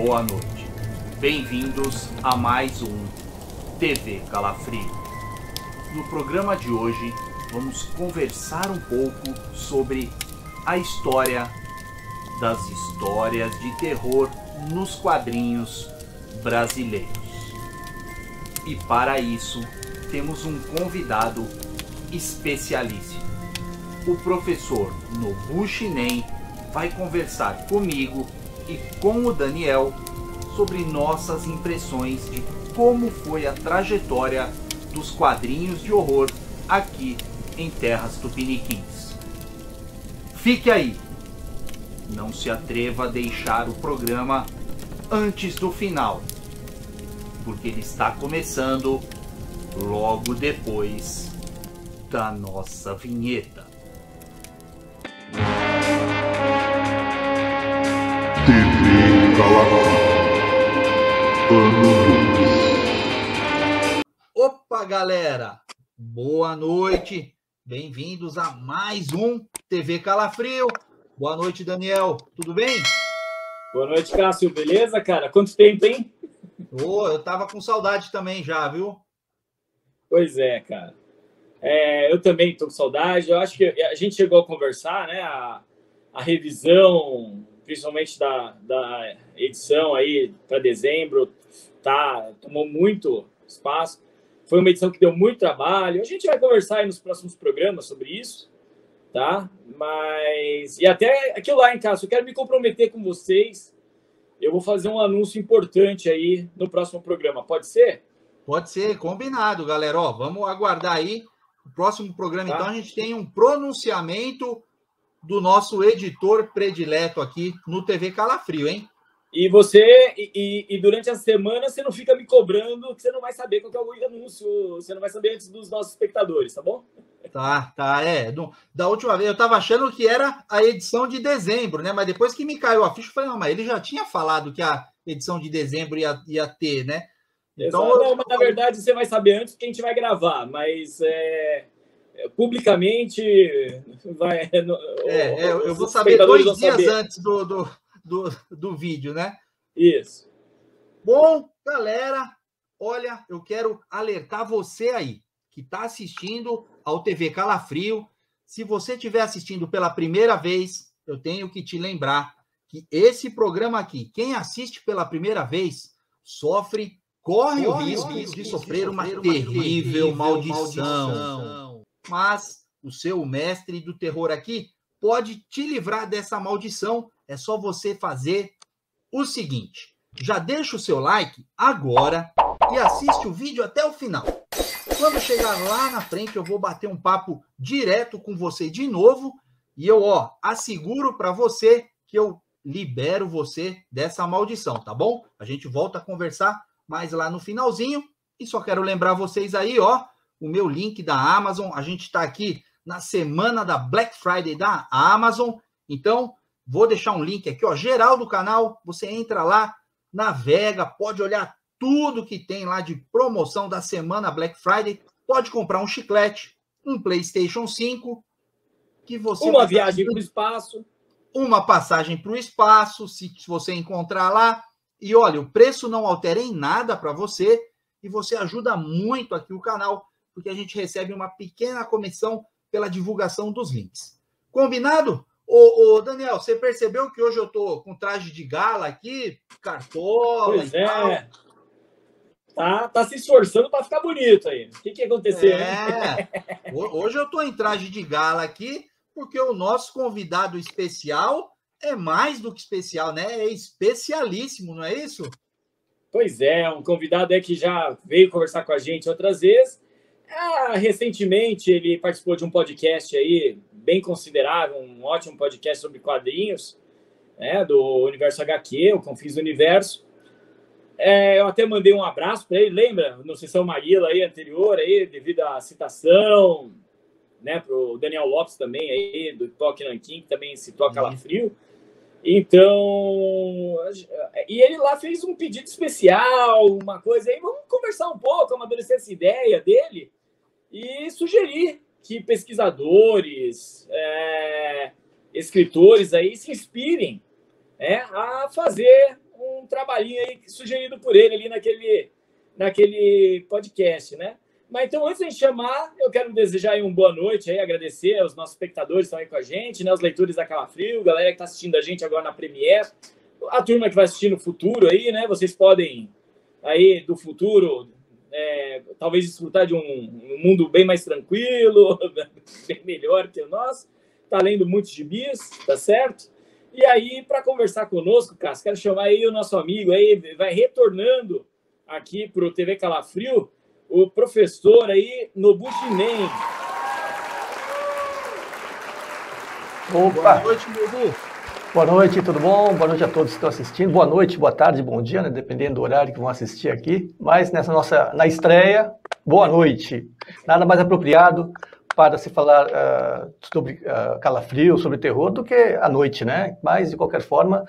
boa noite. Bem-vindos a mais um TV Calafrio. No programa de hoje, vamos conversar um pouco sobre a história das histórias de terror nos quadrinhos brasileiros. E para isso, temos um convidado especialíssimo. O professor Nobushi Nen vai conversar comigo e com o Daniel sobre nossas impressões de como foi a trajetória dos quadrinhos de horror aqui em terras tupiniquins. Fique aí! Não se atreva a deixar o programa antes do final, porque ele está começando logo depois da nossa vinheta. TV Calafrio. Opa, galera! Boa noite! Bem-vindos a mais um TV Calafrio. Boa noite, Daniel. Tudo bem? Boa noite, Cássio. Beleza, cara? Quanto tempo, hein? Eu tava com saudade também já, viu? Pois é, cara. Eu também tô com saudade. Eu acho que a gente chegou a conversar, né? A revisão, principalmente da edição aí para dezembro, tomou muito espaço. Foi uma edição que deu muito trabalho. A gente vai conversar aí nos próximos programas sobre isso, tá? Mas... E até aquilo lá, hein, Cássio? Eu quero me comprometer com vocês. Eu vou fazer um anúncio importante aí no próximo programa. Pode ser? Pode ser, combinado, galera. Ó, vamos aguardar aí. O próximo programa, Tá. então, a gente tem um pronunciamento do nosso editor predileto aqui no TV Calafrio, hein? E você, e durante a semana, você não fica me cobrando, que você não vai saber qual que é o anúncio, você não vai saber antes dos nossos espectadores, tá bom? Tá. Da última vez, eu tava achando que era a edição de dezembro, né? Mas depois que me caiu a ficha, eu falei, não, mas ele já tinha falado que a edição de dezembro ia ter, né? Então, não, mas na verdade você vai saber antes que a gente vai gravar, mas publicamente vai. Eu vou saber 2 dias antes do vídeo, né? Isso. Bom, galera, olha, eu quero alertar você aí que está assistindo ao TV Calafrio. Se você estiver assistindo pela primeira vez, eu tenho que te lembrar que esse programa aqui, quem assiste pela primeira vez, corre o risco de sofrer uma terrível maldição. Mas o seu mestre do terror aqui pode te livrar dessa maldição. É só você fazer o seguinte: já deixa o seu like agora e assiste o vídeo até o final. Quando chegar lá na frente, eu vou bater um papo direto com você de novo e eu, asseguro para você que eu libero você dessa maldição, tá bom? A gente volta a conversar mais lá no finalzinho e só quero lembrar vocês aí, o meu link da Amazon. A gente está aqui na semana da Black Friday da Amazon, então vou deixar um link aqui, geral do canal. Você entra lá, navega, pode olhar tudo que tem lá de promoção da semana Black Friday. Pode comprar um chiclete, um PlayStation 5, que você uma viagem para o espaço, uma passagem para o espaço, se você encontrar lá. E olha, o preço não altera em nada para você e você ajuda muito aqui o canal, porque a gente recebe uma pequena comissão pela divulgação dos links. Combinado? Ô, Daniel, você percebeu que hoje eu tô com traje de gala aqui, cartola pois e tal? Tá se esforçando para ficar bonito aí. O que aconteceu? Hoje eu tô em traje de gala aqui, porque o nosso convidado especial é mais do que especial, né? É especialíssimo, não é isso? Pois é, um convidado que já veio conversar com a gente outras vezes. Recentemente ele participou de um podcast aí bem considerável, um ótimo podcast sobre quadrinhos, né, do Universo HQ, o Confins do Universo. Eu até mandei um abraço para ele, lembra? No Sessão Maguila aí anterior, aí, devido à citação, né, para o Daniel Lopes também, aí, do Toque Nanquim, que também citou a Calafrio. Então, e ele lá fez um pedido especial, uma coisa aí, vamos conversar um pouco, amadurecer essa ideia dele e sugerir que pesquisadores, escritores aí se inspirem a fazer um trabalhinho aí sugerido por ele ali naquele podcast, né? Mas então, antes de chamar, eu quero desejar aí uma boa noite, aí, agradecer aos nossos espectadores que estão aí com a gente, né? Os leitores da Calafrio, galera que está assistindo a gente agora na Premiere, a turma que vai assistir no futuro aí, né? Vocês podem aí do futuro talvez desfrutar de um mundo bem mais tranquilo, bem melhor que o nosso. Tá lendo muitos gibis, tá certo? E aí, para conversar conosco, Cássio, quero chamar aí o nosso amigo aí, vai retornando aqui para o TV Calafrio, o professor aí, Nobu Shinen. Opa! Boa noite, Nobu. Boa noite, tudo bom? Boa noite a todos que estão assistindo. Boa noite, boa tarde, bom dia, né? Dependendo do horário que vão assistir aqui. Mas na estreia, boa noite. Nada mais apropriado para se falar sobre calafrio, sobre terror, do que à noite, né? Mas, de qualquer forma,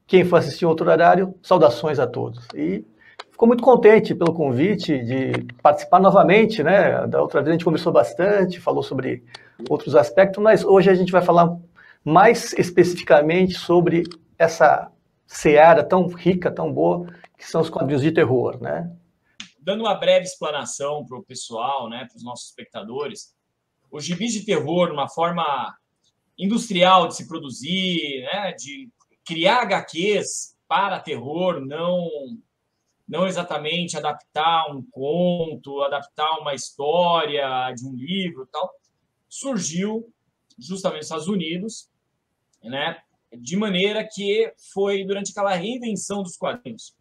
quem for assistir em outro horário, saudações a todos. E ficou muito contente pelo convite de participar novamente, né? Da outra vez a gente conversou bastante, falou sobre outros aspectos, mas hoje a gente vai falar mais especificamente sobre essa seara tão rica, tão boa, que são os quadrinhos de terror, né? Dando uma breve explanação para o pessoal, né, para os nossos espectadores, os gibis de terror, uma forma industrial de se produzir, né, de criar HQs para terror, não exatamente adaptar um conto, adaptar uma história de um livro e tal, surgiu justamente nos Estados Unidos, né, de maneira que foi durante aquela reinvenção dos quadrinhos.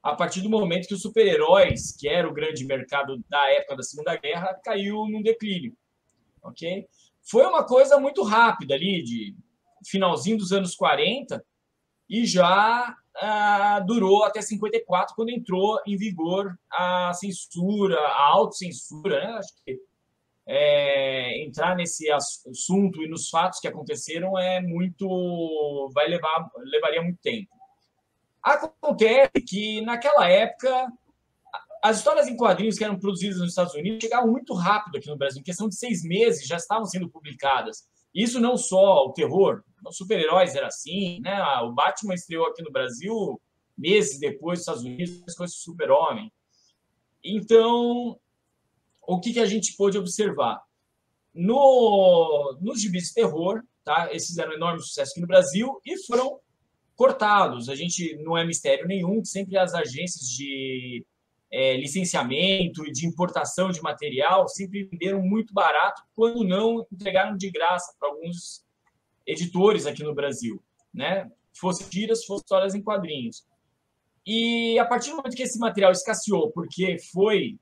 A partir do momento que os super-heróis, que era o grande mercado da época da Segunda Guerra, caiu num declínio. Okay? Foi uma coisa muito rápida ali, de finalzinho dos anos 40, e já durou até 54, quando entrou em vigor a censura, a autocensura, né? Acho que entrar nesse assunto e nos fatos que aconteceram levaria muito tempo. Acontece que, naquela época, as histórias em quadrinhos que eram produzidas nos Estados Unidos chegavam muito rápido aqui no Brasil. Em questão de 6 meses já estavam sendo publicadas. Isso não só o terror, os super-heróis era assim, né? O Batman estreou aqui no Brasil meses depois dos Estados Unidos, as coisas do Super-Homem. Então, o que a gente pôde observar? Nos gibis de terror, tá? Esses fizeram um enorme sucesso aqui no Brasil e foram cortados. A gente não é mistério nenhum que sempre as agências de licenciamento e de importação de material sempre venderam muito barato, quando não entregaram de graça para alguns editores aqui no Brasil, né? Fosse tiras, fosse histórias em quadrinhos. E a partir do momento que esse material escasseou, porque foi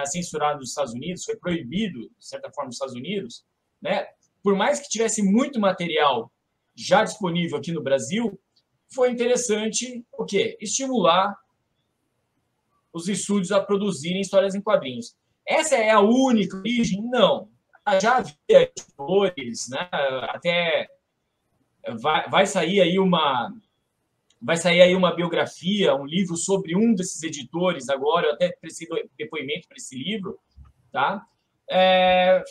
censurado nos Estados Unidos, foi proibido, de certa forma, nos Estados Unidos, né? Por mais que tivesse muito material já disponível aqui no Brasil, foi interessante o quê? Estimular os estúdios a produzirem histórias em quadrinhos. Essa é a única origem? Não. Já havia editores, né? Até vai sair aí uma biografia, um livro sobre um desses editores agora, eu até prestei depoimento para esse livro, tá?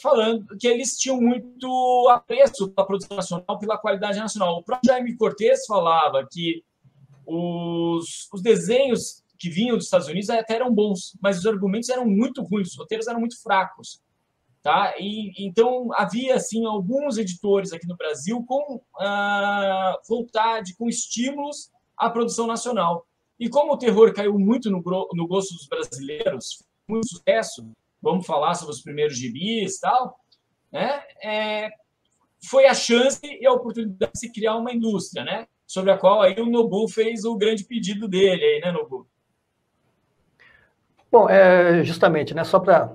Falando que eles tinham muito apreço pela produção nacional, pela qualidade nacional. O próprio Jaime Cortez falava que os desenhos que vinham dos Estados Unidos até eram bons, mas os argumentos eram muito ruins, os roteiros eram muito fracos. Tá? Então, havia assim, alguns editores aqui no Brasil com vontade, com estímulos à produção nacional. E como o terror caiu muito no gosto dos brasileiros, muito sucesso, vamos falar sobre os primeiros gibis e tal, né? Foi a chance e a oportunidade de se criar uma indústria, né? Sobre a qual aí o Nobu fez o grande pedido dele, aí, né, Nobu? Bom, justamente, né, só para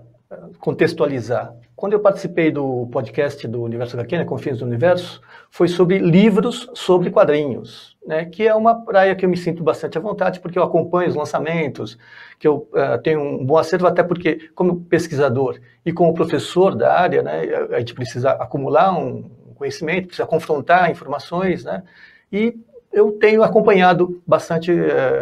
contextualizar, quando eu participei do podcast do Universo HQ, né, Confins do Universo, foi sobre livros sobre quadrinhos, né, que é uma praia que eu me sinto bastante à vontade, porque eu acompanho os lançamentos, que eu tenho um bom acervo, até porque, como pesquisador e como professor da área, né, a gente precisa acumular um conhecimento, precisa confrontar informações, né, e eu tenho acompanhado bastante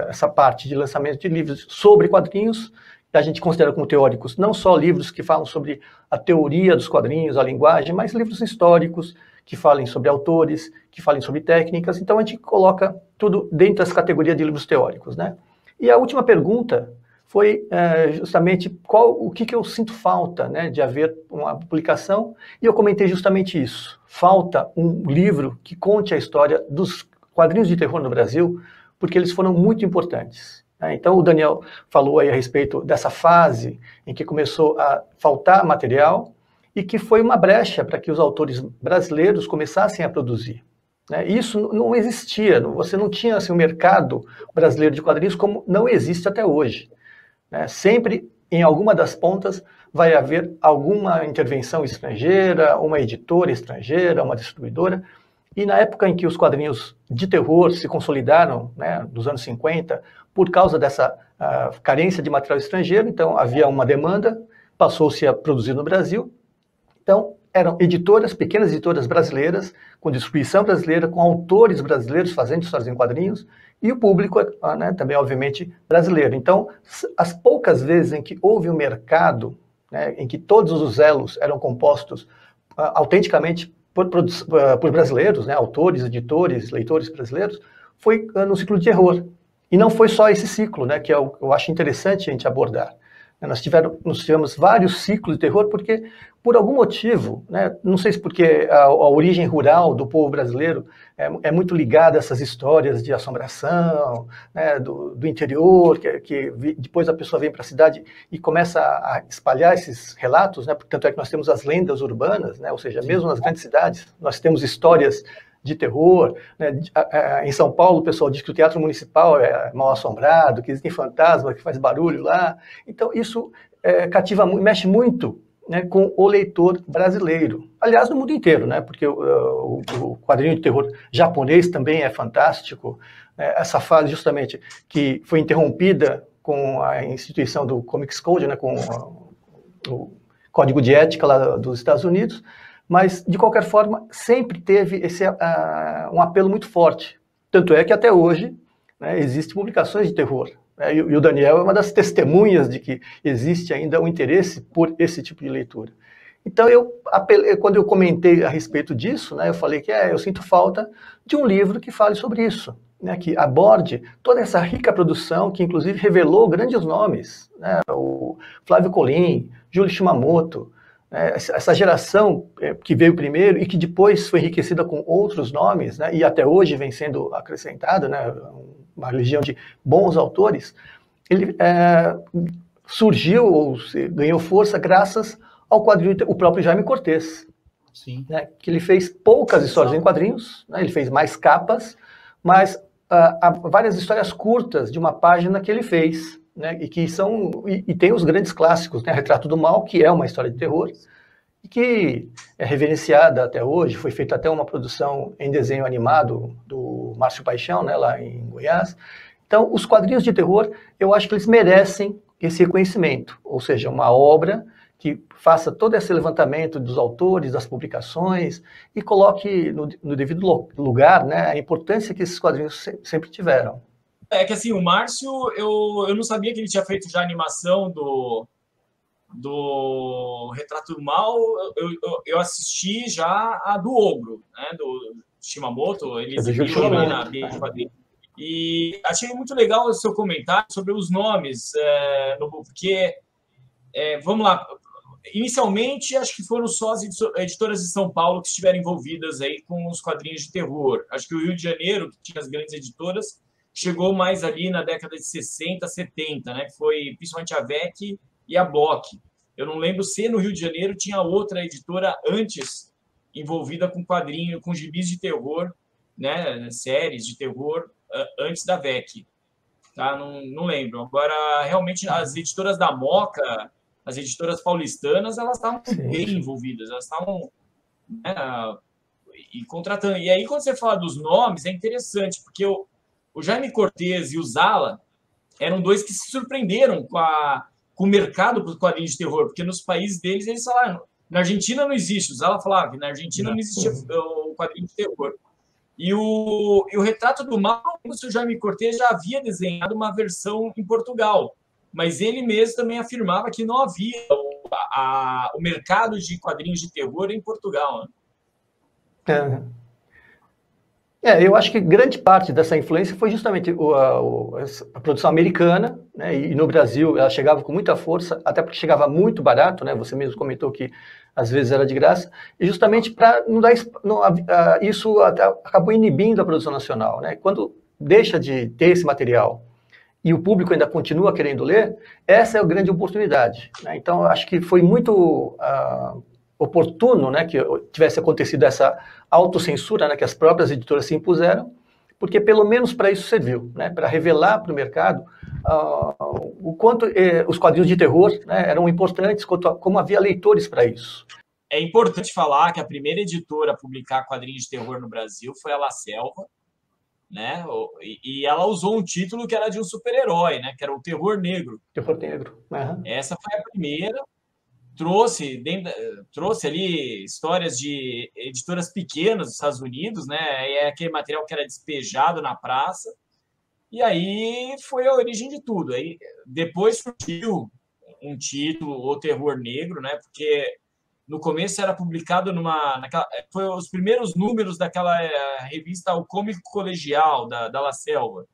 essa parte de lançamento de livros sobre quadrinhos, que a gente considera como teóricos, não só livros que falam sobre a teoria dos quadrinhos, a linguagem, mas livros históricos que falem sobre autores, que falem sobre técnicas. Então a gente coloca tudo dentro das categorias de livros teóricos, né? E a última pergunta foi justamente o que eu sinto falta, né, de haver uma publicação, e eu comentei justamente isso. Falta um livro que conte a história dos quadrinhos de terror no Brasil, porque eles foram muito importantes. Então o Daniel falou aí a respeito dessa fase em que começou a faltar material e que foi uma brecha para que os autores brasileiros começassem a produzir. Isso não existia, você não tinha assim, um mercado brasileiro de quadrinhos como não existe até hoje. Sempre, em alguma das pontas, vai haver alguma intervenção estrangeira, uma editora estrangeira, uma distribuidora. E na época em que os quadrinhos de terror se consolidaram, né, nos anos 50, por causa dessa carência de material estrangeiro, então havia uma demanda, passou-se a produzir no Brasil. Então, eram editoras, pequenas editoras brasileiras, com distribuição brasileira, com autores brasileiros fazendo histórias em quadrinhos, e o público, né, também, obviamente, brasileiro. Então, as poucas vezes em que houve um mercado, né, em que todos os elos eram compostos autenticamente por brasileiros, né, autores, editores, leitores brasileiros, foi no ciclo de terror. E não foi só esse ciclo, né, que eu acho interessante a gente abordar. Nós tivemos vários ciclos de terror porque, por algum motivo, né, não sei se porque a origem rural do povo brasileiro é muito ligada a essas histórias de assombração, né, do interior, que depois a pessoa vem para a cidade e começa a espalhar esses relatos, né, tanto é que nós temos as lendas urbanas, né, ou seja, mesmo nas grandes cidades, nós temos histórias de terror, né? Em São Paulo o pessoal diz que o Teatro Municipal é mal assombrado, que existem fantasmas, que faz barulho lá. Então isso mexe muito, né, com o leitor brasileiro. Aliás, no mundo inteiro, né, porque o quadrinho de terror japonês também é fantástico. Essa fase justamente que foi interrompida com a instituição do Comics Code, né, com o Código de Ética lá dos Estados Unidos. Mas, de qualquer forma, sempre teve um apelo muito forte. Tanto é que, até hoje, né, existem publicações de terror. Né, e o Daniel é uma das testemunhas de que existe ainda um interesse por esse tipo de leitura. Então, quando eu comentei a respeito disso, né, eu falei que eu sinto falta de um livro que fale sobre isso, né, que aborde toda essa rica produção, que inclusive revelou grandes nomes, né, o Flávio Colin, Júlio Shimamoto, essa geração que veio primeiro e que depois foi enriquecida com outros nomes, né, e até hoje vem sendo acrescentada, né, uma legião de bons autores, ele surgiu ou ganhou força graças ao quadrinho, o próprio Jaime Cortez. Sim. Né, que ele fez poucas histórias em quadrinhos, né, ele fez mais capas, mas há várias histórias curtas de uma página que ele fez, né, e tem os grandes clássicos, né, Retrato do Mal, que é uma história de terror, e que é reverenciada até hoje, foi feita até uma produção em desenho animado do Márcio Paixão, né, lá em Goiás. Então, os quadrinhos de terror, eu acho que eles merecem esse reconhecimento, ou seja, uma obra que faça todo esse levantamento dos autores, das publicações, e coloque no devido lugar, né, a importância que esses quadrinhos sempre tiveram. É que assim, o Márcio, eu não sabia que ele tinha feito já a animação do Retrato do Mal. Eu assisti já a do Ogro, né, do Shimamoto, ele exibiu ali na BD. E achei muito legal o seu comentário sobre os nomes, porque, vamos lá, inicialmente acho que foram só as editoras de São Paulo que estiveram envolvidas aí com os quadrinhos de terror. Acho que o Rio de Janeiro, que tinha as grandes editoras, chegou mais ali na década de 60, 70, né? Que foi principalmente a VEC e a Block. Eu não lembro se no Rio de Janeiro tinha outra editora antes envolvida com quadrinho, com gibis de terror, né? Séries de terror antes da VEC. Tá? Não lembro. Agora, realmente, as editoras da Moca, as editoras paulistanas, elas estavam bem envolvidas, elas estavam, né, e contratando. E aí, quando você fala dos nomes, é interessante, porque o Jaime Cortez e o Zala eram dois que se surpreenderam com o mercado para os quadrinhos de terror, porque nos países deles eles falaram, na Argentina não existe, o Zala falava que na Argentina não existia o quadrinho de terror. E o Retrato do Mal, o seu Jaime Cortez já havia desenhado uma versão em Portugal, mas ele mesmo também afirmava que não havia o mercado de quadrinhos de terror em Portugal, né? É. Eu acho que grande parte dessa influência foi justamente a produção americana, né, e no Brasil ela chegava com muita força, até porque chegava muito barato, né, você mesmo comentou que às vezes era de graça, e justamente para não dar isso acabou inibindo a produção nacional, né, quando deixa de ter esse material e o público ainda continua querendo ler, essa é a grande oportunidade, né, então eu acho que foi muito oportuno, né, que tivesse acontecido essa autocensura, né, que as próprias editoras se impuseram, porque pelo menos para isso serviu, né, para revelar para o mercado o quanto os quadrinhos de terror, né, eram importantes, como havia leitores para isso. É importante falar que a primeira editora a publicar quadrinhos de terror no Brasil foi a La Selva, né, e ela usou um título que era de um super-herói, né, que era o Terror Negro. Terror Negro. Uhum. Essa foi a primeira. Trouxe ali histórias de editoras pequenas dos Estados Unidos, né? É aquele material que era despejado na praça. E aí foi a origem de tudo. Aí depois surgiu um título, O Terror Negro, né? Porque no começo era publicado foi os primeiros números daquela revista O Cômico Colegial da La Selva,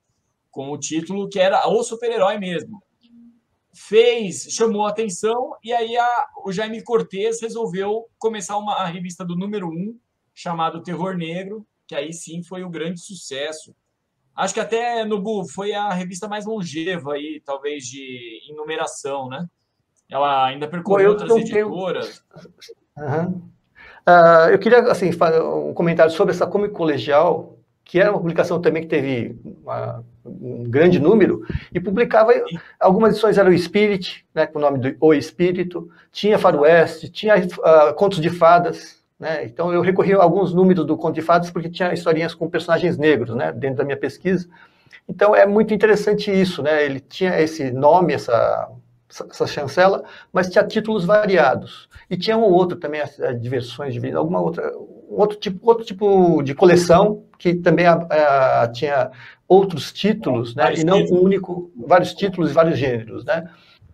com o título que era O Super-Herói mesmo. Chamou a atenção, e aí o Jaime Cortez resolveu começar a revista do número 1, chamado Terror Negro, que aí sim foi um grande sucesso. Acho que até, Nubu, foi a revista mais longeva aí, talvez, em numeração, né? Ela ainda percorreu outras editoras. Uhum. Eu queria, assim, fazer um comentário sobre essa Cômico Colegial, que era uma publicação também que teve um grande número, e publicava, algumas edições eram o Spirit, né, com o nome do O Espírito, tinha Faroeste, tinha Contos de Fadas, né, então eu recorri a alguns números do Conto de Fadas porque tinha historinhas com personagens negros, né, dentro da minha pesquisa. Então é muito interessante isso, né, ele tinha esse nome, essa chancela, mas tinha títulos variados. E tinha um outro também, diversões de vida, outro tipo de coleção, que também tinha outros títulos, né, e não um único, vários títulos e vários gêneros, né.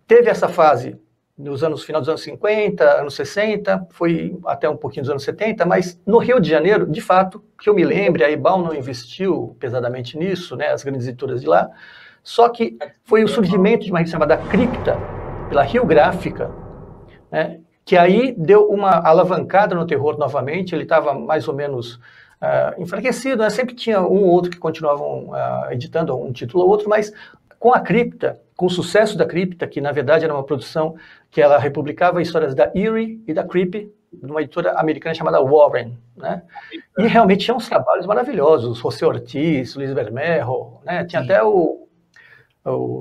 Teve essa fase final dos anos 50, anos 60, foi até um pouquinho dos anos 70, mas no Rio de Janeiro, de fato, que eu me lembre, a Ebal não investiu pesadamente nisso, né, as grandes editoras de lá, só que foi o surgimento de uma revista chamada Cripta, pela Rio Gráfica, né, que aí deu uma alavancada no terror novamente. Ele estava mais ou menos enfraquecido, né? Sempre tinha um ou outro que continuavam editando um título ou outro, mas com a Cripta, com o sucesso da Cripta, que na verdade era uma produção que ela republicava histórias da Eerie e da Creepy, de uma editora americana chamada Warren, né? E realmente tinha uns trabalhos maravilhosos, José Ortiz, Luiz Bermejo, né? Tinha até o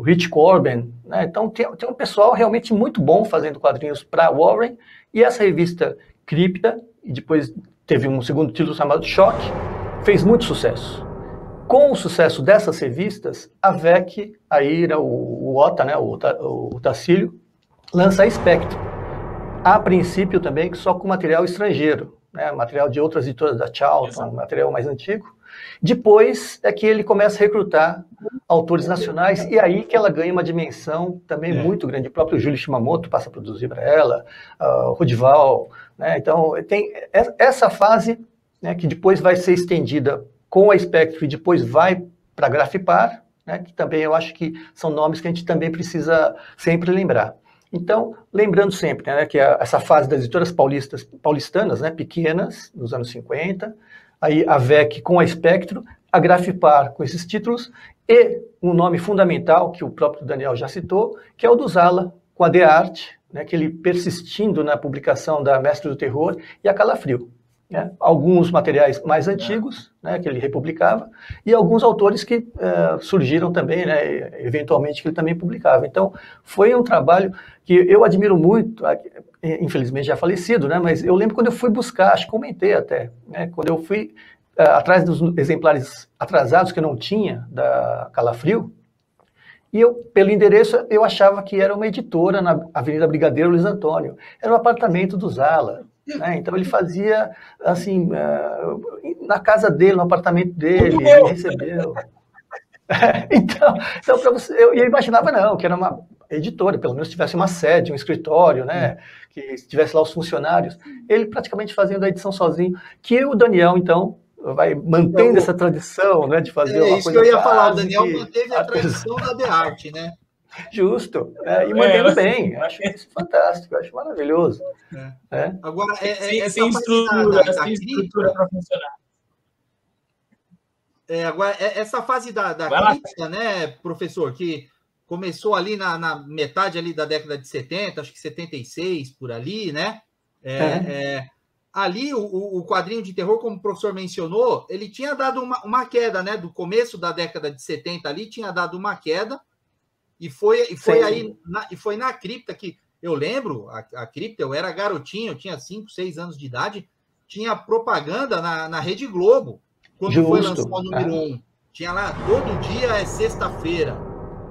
Rich Corbin, né? Então tem um pessoal realmente muito bom fazendo quadrinhos para Warren, e essa revista Cripta, e depois teve um segundo título chamado Choque, fez muito sucesso. Com o sucesso dessas revistas, a VEC, a IRA, o OTA, né, o Tacílio, lança a Espectro. A princípio também só com material estrangeiro, né, material de outras editoras da Charlton, material mais antigo. Depois é que ele começa a recrutar autores nacionais, e aí que ela ganha uma dimensão também muito grande. O próprio Júlio Shimamoto passa a produzir para ela, o Rodival, né? Então tem essa fase, né, que depois vai ser estendida com a Spectrum e depois vai para a Grafipar, né, que também eu acho que são nomes que a gente também precisa sempre lembrar. Então, lembrando sempre, né, que essa fase das editoras paulistanas, né, pequenas, nos anos 50, aí a VEC com a Spectrum, a Grafipar com esses títulos, e um nome fundamental, que o próprio Daniel já citou, que é o do Zala, com a The Art, né, que ele persistindo na publicação da Mestre do Terror e a Calafrio. Né, alguns materiais mais antigos, né, que ele republicava, e alguns autores que surgiram também, né, eventualmente, que ele também publicava. Então, foi um trabalho que eu admiro muito, infelizmente já falecido, né, mas eu lembro quando eu fui buscar, acho que comentei até, né, quando eu fui atrás dos exemplares atrasados que eu não tinha, da Calafrio, e eu, pelo endereço, eu achava que era uma editora na Avenida Brigadeiro Luiz Antônio. Era um apartamento do Zala. Né? Então ele fazia, assim, na casa dele, no apartamento dele, ele recebeu. Então para você, eu imaginava não, que era editora, pelo menos tivesse uma sede, um escritório, né, que tivesse lá os funcionários, ele praticamente fazendo a edição sozinho, que o Daniel, então, vai mantendo essa tradição, né, de fazer uma coisa. É isso que eu ia falar, o quase Daniel que manteve a tradição da The Art, né? Justo, e mantendo bem, eu acho isso fantástico, eu acho maravilhoso. Agora, sem estrutura para funcionar. Agora, essa fase da crítica, né, professor, que começou ali na metade ali da década de 70, acho que 76, por ali, né? Ali, o quadrinho de terror, como o professor mencionou, ele tinha dado uma queda, né? Do começo da década de 70 ali, tinha dado uma queda, e foi aí, e foi na Cripta que, eu lembro, a Cripta, eu era garotinho, eu tinha 5, 6 anos de idade, tinha propaganda na Rede Globo, quando foi lançar o número 1. Tinha lá, todo dia é sexta-feira,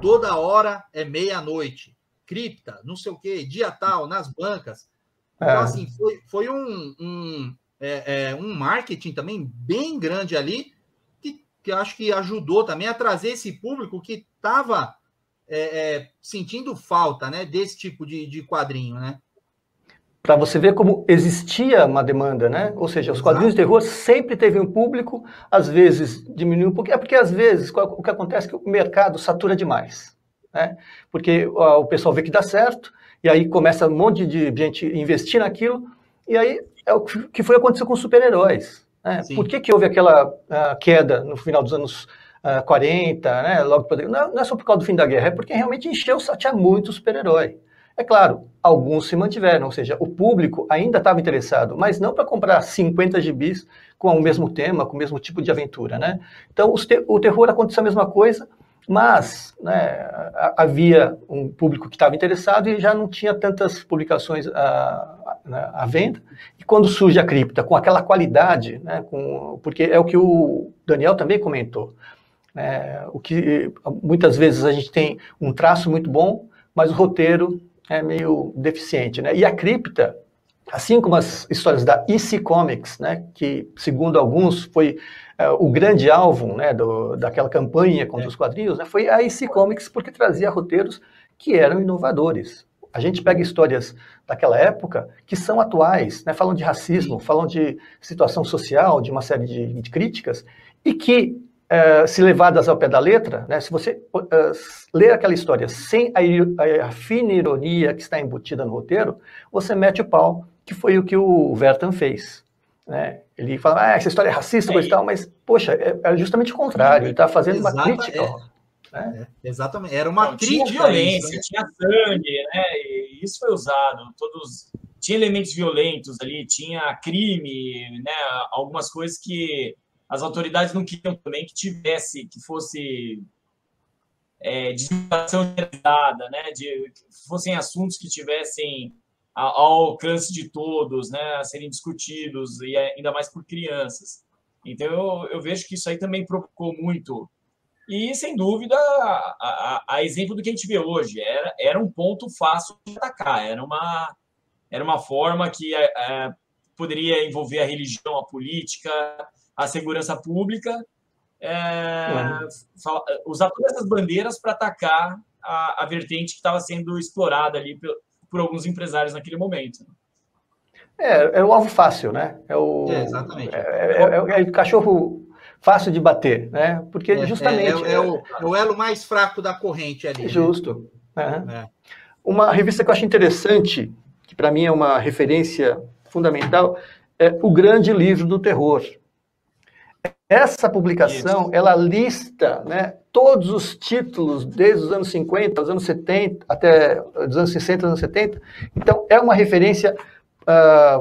toda hora é meia-noite, Cripta, não sei o quê, dia tal, nas bancas. Então, assim, foi um marketing também bem grande ali, que eu acho que ajudou também a trazer esse público que estava sentindo falta, né, desse tipo de quadrinho, né? Para você ver como existia uma demanda, né? Ou seja, os quadrinhos de terror sempre teve um público, às vezes diminuiu um pouquinho, porque às vezes o que acontece é que o mercado satura demais, né? Porque o pessoal vê que dá certo, e aí começa um monte de gente investir naquilo, e aí é o que foi acontecer com os super-heróis, né? Por que houve aquela queda no final dos anos 40, né? Logo não é só por causa do fim da guerra, é porque realmente tinha muito super-herói. É claro, alguns se mantiveram, ou seja, o público ainda estava interessado, mas não para comprar 50 gibis com o mesmo tema, com o mesmo tipo de aventura, né? Então, o terror aconteceu a mesma coisa, mas, né, havia um público que estava interessado e já não tinha tantas publicações à venda. E quando surge a Cripta, com aquela qualidade, né, porque é o que o Daniel também comentou, o que muitas vezes a gente tem um traço muito bom, mas o roteiro é meio deficiente, né? E a Cripta, assim como as histórias da EC Comics, né, que, segundo alguns, foi o grande alvo, né, daquela campanha contra os quadrinhos, né, foi a EC Comics porque trazia roteiros que eram inovadores. A gente pega histórias daquela época que são atuais, né, falam de racismo, falam de situação social, de uma série de críticas, e que, se levadas ao pé da letra, né, se você ler aquela história sem a fina ironia que está embutida no roteiro, você mete o pau, que foi o que o Vertan fez. Né? Ele fala, essa história é racista, coisa e tal, mas, poxa, é justamente o contrário, ele está fazendo uma crítica. Exatamente, era uma crítica. Tinha violência, tinha sangue, né? E isso foi usado. Tinha elementos violentos ali, tinha crime, né? Algumas coisas que as autoridades não queriam também que fosse de divulgação generalizada, né? Que fossem assuntos que tivessem ao alcance de todos, né? A serem discutidos, e ainda mais por crianças. Então, eu vejo que isso aí também provocou muito. E, sem dúvida, a exemplo do que a gente vê hoje, era um ponto fácil de atacar, era uma forma que poderia envolver a religião, a política, a segurança pública, usar todas essas bandeiras para atacar a vertente que estava sendo explorada ali por alguns empresários naquele momento. É o alvo fácil, né? Exatamente. É o cachorro fácil de bater, né? Porque justamente... É o elo mais fraco da corrente ali. Justo. Né? Uma revista que eu acho interessante, que para mim é uma referência fundamental, é O Grande Livro do Terror. Essa publicação, ela lista, né, todos os títulos desde os anos 50, os anos 70, até os anos 60, anos 70. Então, é uma referência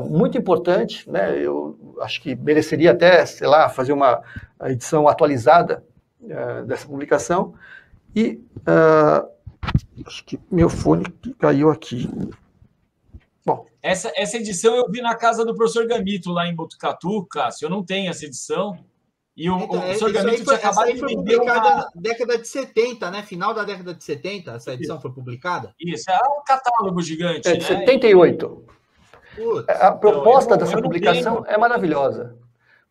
muito importante, né? Eu acho que mereceria até, sei lá, fazer uma edição atualizada dessa publicação. E acho que meu fone caiu aqui. Bom. Essa edição eu vi na casa do professor Gamito, lá em Botucatu, Cássio. Eu não tenho essa edição. E o professor Gamito tinha acabado de vender na década de 70, né? Final da década de 70, essa edição foi publicada? Isso, é um catálogo gigante. É de 78. A proposta dessa publicação é maravilhosa,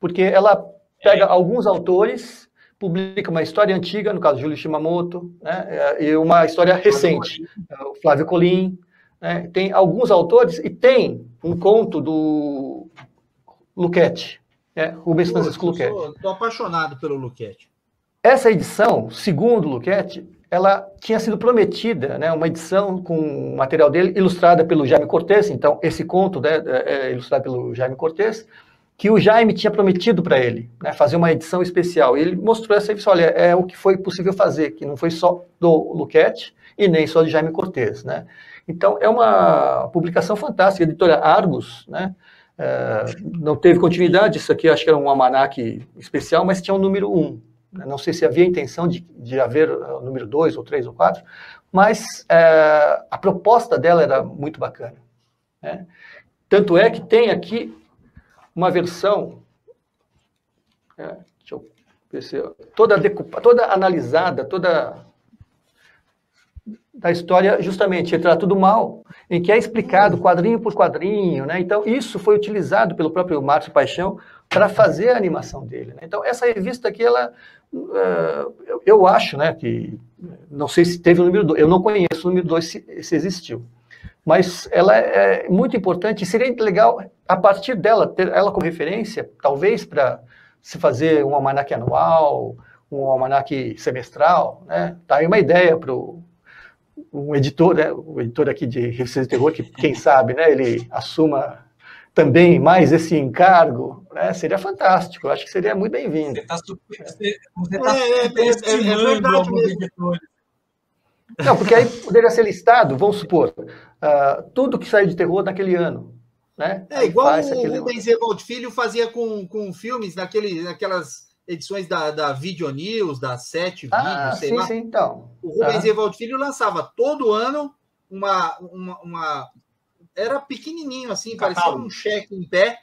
porque ela pega alguns autores, publica uma história antiga, no caso Júlio Shimamoto, né, e uma história recente, o Flávio Colim, né, tem alguns autores, e tem um conto do Luchetti, Rubens Francisco Luchetti. Estou apaixonado pelo Luchetti. Essa edição, segundo o Luchetti, ela tinha sido prometida, né, uma edição com o material dele, ilustrada pelo Jaime Cortez, então esse conto, né, é ilustrado pelo Jaime Cortez, que o Jaime tinha prometido para ele, né, fazer uma edição especial. E ele mostrou essa edição, olha, é o que foi possível fazer, que não foi só do Luchetti e nem só de Jaime Cortez, né. Então, é uma publicação fantástica, a editora Argus, né, não teve continuidade, isso aqui acho que era um almanaque especial, mas tinha o número 1. Não sei se havia intenção de haver o número 2, ou 3, ou 4, mas a proposta dela era muito bacana, né. Tanto é que tem aqui uma versão, deixa eu ver se toda analisada, toda da história, justamente, Retrato do Mal, em que é explicado quadrinho por quadrinho, né? Então, isso foi utilizado pelo próprio Márcio Paixão para fazer a animação dele, né? Então, essa revista aqui, ela, eu acho, né, que, não sei se teve o número 2, eu não conheço o número 2 se existiu, mas ela é muito importante, e seria legal, a partir dela, ter ela como referência, talvez para se fazer um almanaque anual, um almanaque semestral, né? Tá aí uma ideia para um editor, né? O editor aqui de revistas de terror, que quem sabe, né, ele assuma também mais esse encargo, né? Seria fantástico, eu acho que seria muito bem-vindo. Você está superestimando alguns editores. Não, porque aí poderia ser listado, vamos supor, tudo que saiu de terror naquele ano, né? Igual o Rubens Evaldo Filho fazia com filmes, naquelas edições da Video News, da 7 Vídeos, sei lá. Sim, então. O Rubens Evaldo Filho lançava todo ano uma... Era pequenininho, assim, parecia um cheque em pé,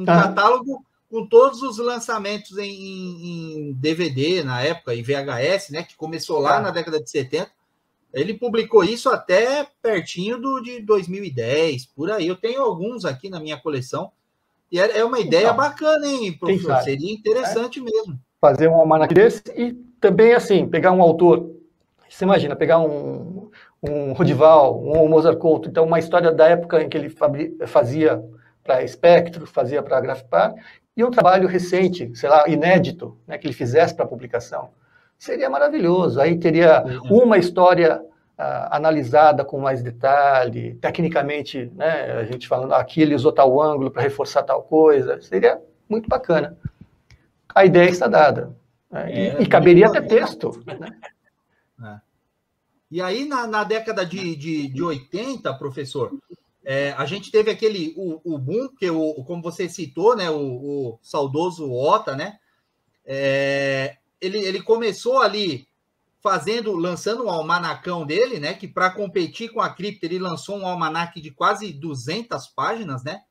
catálogo com todos os lançamentos em DVD, na época, em VHS, né, que começou lá na década de 70. Ele publicou isso até pertinho de 2010, por aí. Eu tenho alguns aqui na minha coleção. E é uma ideia bacana, hein, professor? Seria interessante mesmo. Fazer um almanaque desse e também, assim, pegar um autor. Você imagina, pegar um Rodival, um Mozart Couto, então uma história da época em que ele fazia para Espectro, fazia para Grafipar, e um trabalho recente, sei lá, inédito, né, que ele fizesse para publicação. Seria maravilhoso. Aí teria uma história analisada com mais detalhe, tecnicamente, né, a gente falando aqui ele usou tal ângulo para reforçar tal coisa, seria muito bacana. A ideia está dada. Né, e caberia até texto. Né? E aí, na década de 80, professor, a gente teve o boom, que como você citou, né, o saudoso Ota, né, ele começou ali lançando um almanacão dele, né, que para competir com a Cripta, ele lançou um almanaque de quase 200 páginas, né,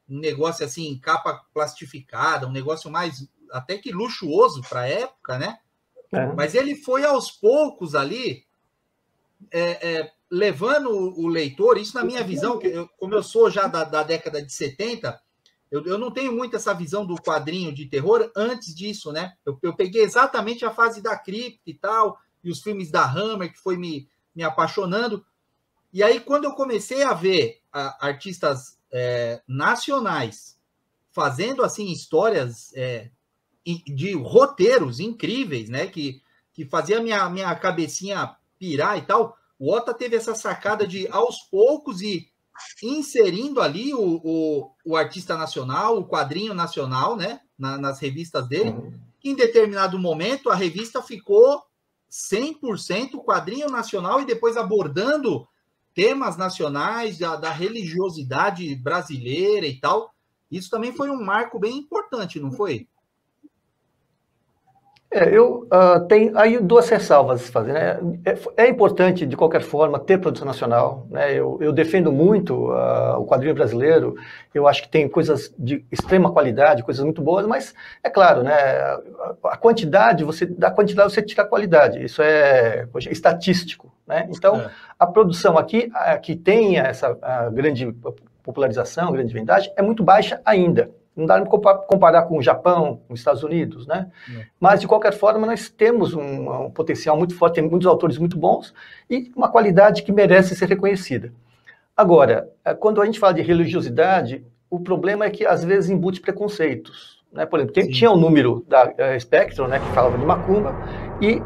um negócio assim, capa plastificada, um negócio mais até que luxuoso para a época, né, mas ele foi aos poucos ali levando o leitor, isso na minha visão, como eu sou já da década de 70, eu não tenho muito essa visão do quadrinho de terror antes disso, né? Eu peguei exatamente a fase da Cripta e tal, e os filmes da Hammer, que foi me apaixonando. E aí, quando eu comecei a ver artistas nacionais fazendo, assim, histórias de roteiros incríveis, né? Que fazia minha cabecinha pirar e tal, o Ota teve essa sacada de, aos poucos, ir inserindo ali o artista nacional, o quadrinho nacional, né, nas revistas dele. Em determinado momento, a revista ficou 100% quadrinho nacional e depois abordando temas nacionais, da religiosidade brasileira e tal. Isso também foi um marco bem importante, não foi? Eu tenho aí duas ressalvas a se fazer, né? É importante, de qualquer forma, ter produção nacional, né? Eu defendo muito o quadrinho brasileiro, eu acho que tem coisas de extrema qualidade, coisas muito boas, mas é claro, né? Da quantidade você tira a qualidade, isso é estatístico, né? Então, a produção aqui, que tem essa grande popularização, grande vendagem, é muito baixa ainda. Não dá para comparar com o Japão, com os Estados Unidos, né? Mas, de qualquer forma, nós temos um potencial muito forte, tem muitos autores muito bons e uma qualidade que merece ser reconhecida. Agora, quando a gente fala de religiosidade, o problema é que, às vezes, embute preconceitos. Né? Por exemplo, tinha um número da Spectrum, né, que falava de macumba, e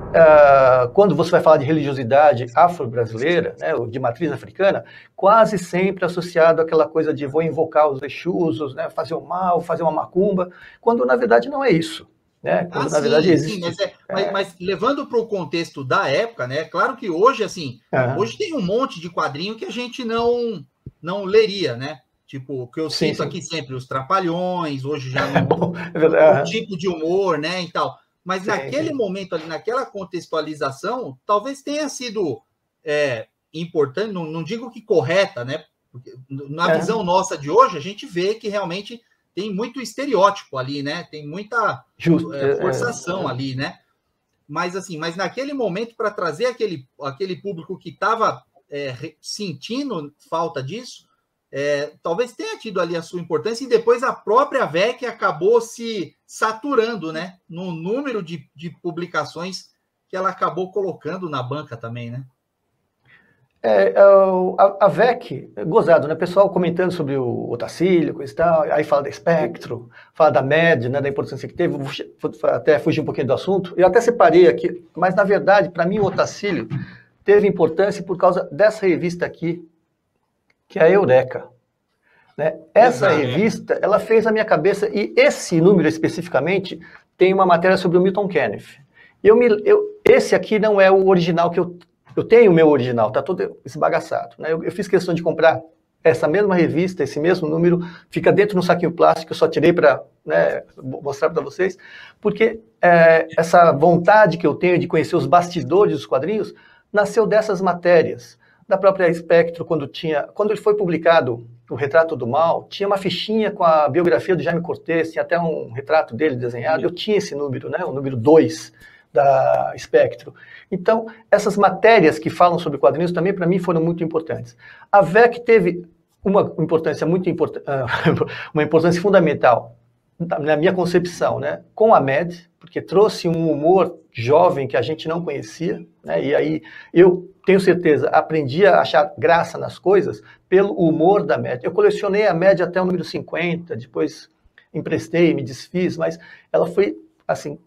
quando você vai falar de religiosidade afro-brasileira, né, ou de matriz africana, quase sempre associado àquela coisa de vou invocar os Exus, né, fazer o mal, fazer uma macumba, quando na verdade não é isso. Né? Quando, na verdade existe. Sim, mas levando para o contexto da época, né, claro que hoje, assim, hoje tem um monte de quadrinho que a gente não leria, né? Tipo, o que eu cito aqui sempre, os Trapalhões, hoje já não o tipo de humor, né, e tal. Mas naquele momento ali, naquela contextualização, talvez tenha sido importante, não digo que correta, né? Porque na visão nossa de hoje, a gente vê que realmente tem muito estereótipo ali, né? Tem muita forçação ali, né? Mas assim, naquele momento, para trazer aquele público que estava sentindo falta disso, talvez tenha tido ali a sua importância, e depois a própria VEC acabou se saturando, né, no número de publicações que ela acabou colocando na banca também, né? A VEC, gozado, né? Pessoal comentando sobre o Otacílio, coisa e tal, aí fala da Spectrum, fala da MED, né, da importância que teve, até fugir um pouquinho do assunto, eu até separei aqui, mas na verdade, para mim, o Otacílio teve importância por causa dessa revista aqui, que é a Eureka. Né? Essa revista, ela fez a minha cabeça, e esse número especificamente tem uma matéria sobre o Milton Kenneth. Esse aqui não é o original que eu tenho o meu original, tá todo esbagaçado. Né? Eu fiz questão de comprar essa mesma revista, esse mesmo número, fica dentro de um saquinho plástico, eu só tirei para, né, mostrar para vocês, porque essa vontade que eu tenho de conhecer os bastidores dos quadrinhos nasceu dessas matérias. Da própria Spectrum, quando ele foi publicado o Retrato do Mal, tinha uma fichinha com a biografia do Jaime Cortez, tinha até um retrato dele desenhado, eu tinha esse número, né, o número 2 da Spectrum. Então, essas matérias que falam sobre quadrinhos também, para mim, foram muito importantes. A VEC teve uma importância uma importância fundamental na minha concepção, né, com a MED, porque trouxe um humor jovem que a gente não conhecia, né, e aí eu tenho certeza, aprendi a achar graça nas coisas pelo humor da MED. Eu colecionei a MED até o número 50, depois emprestei, me desfiz, mas ela foi, assim,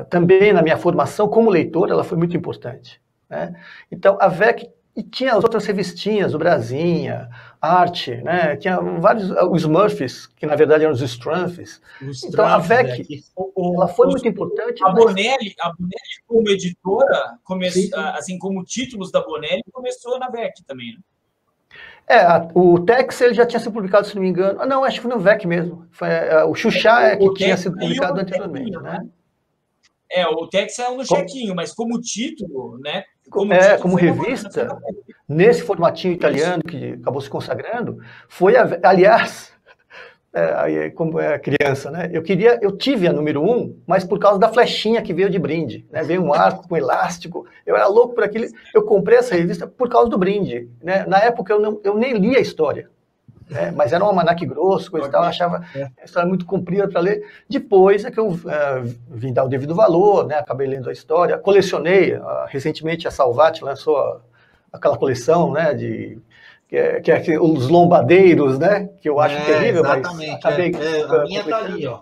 também na minha formação como leitor, ela foi muito importante. Né? Então, a VEC, e tinha as outras revistinhas, o Brasinha, Arte, né? Tinha vários, os Smurfs, que na verdade eram os Strumfs. Então, a VEC, ela foi muito importante. A Bonelli, como editora, assim como títulos da Bonelli, começou na VEC também, né? O Tex ele já tinha sido publicado, se não me engano. Não, acho que foi no VEC mesmo. Foi, o Xuxa que tinha sido publicado anteriormente, né? O Tex é no chequinho, mas como título, né? Como revista, nesse formatinho italiano que acabou se consagrando, foi, aliás, como criança, né? Eu tive a número 1, mas por causa da flechinha que veio de brinde, né? Veio um arco com elástico, eu era louco por aquilo, eu comprei essa revista por causa do brinde, né? Na época eu nem lia a história, né? Mas era um almanaque grosso, coisa e tal, eu achava a história muito comprida para ler. Depois é que eu vim dar o devido valor, né? Acabei lendo a história, colecionei, recentemente a Salvat lançou aquela coleção, né, que é os lombadeiros, né? Que eu acho terrível, exatamente, mas acabei... a minha tá ali, ó.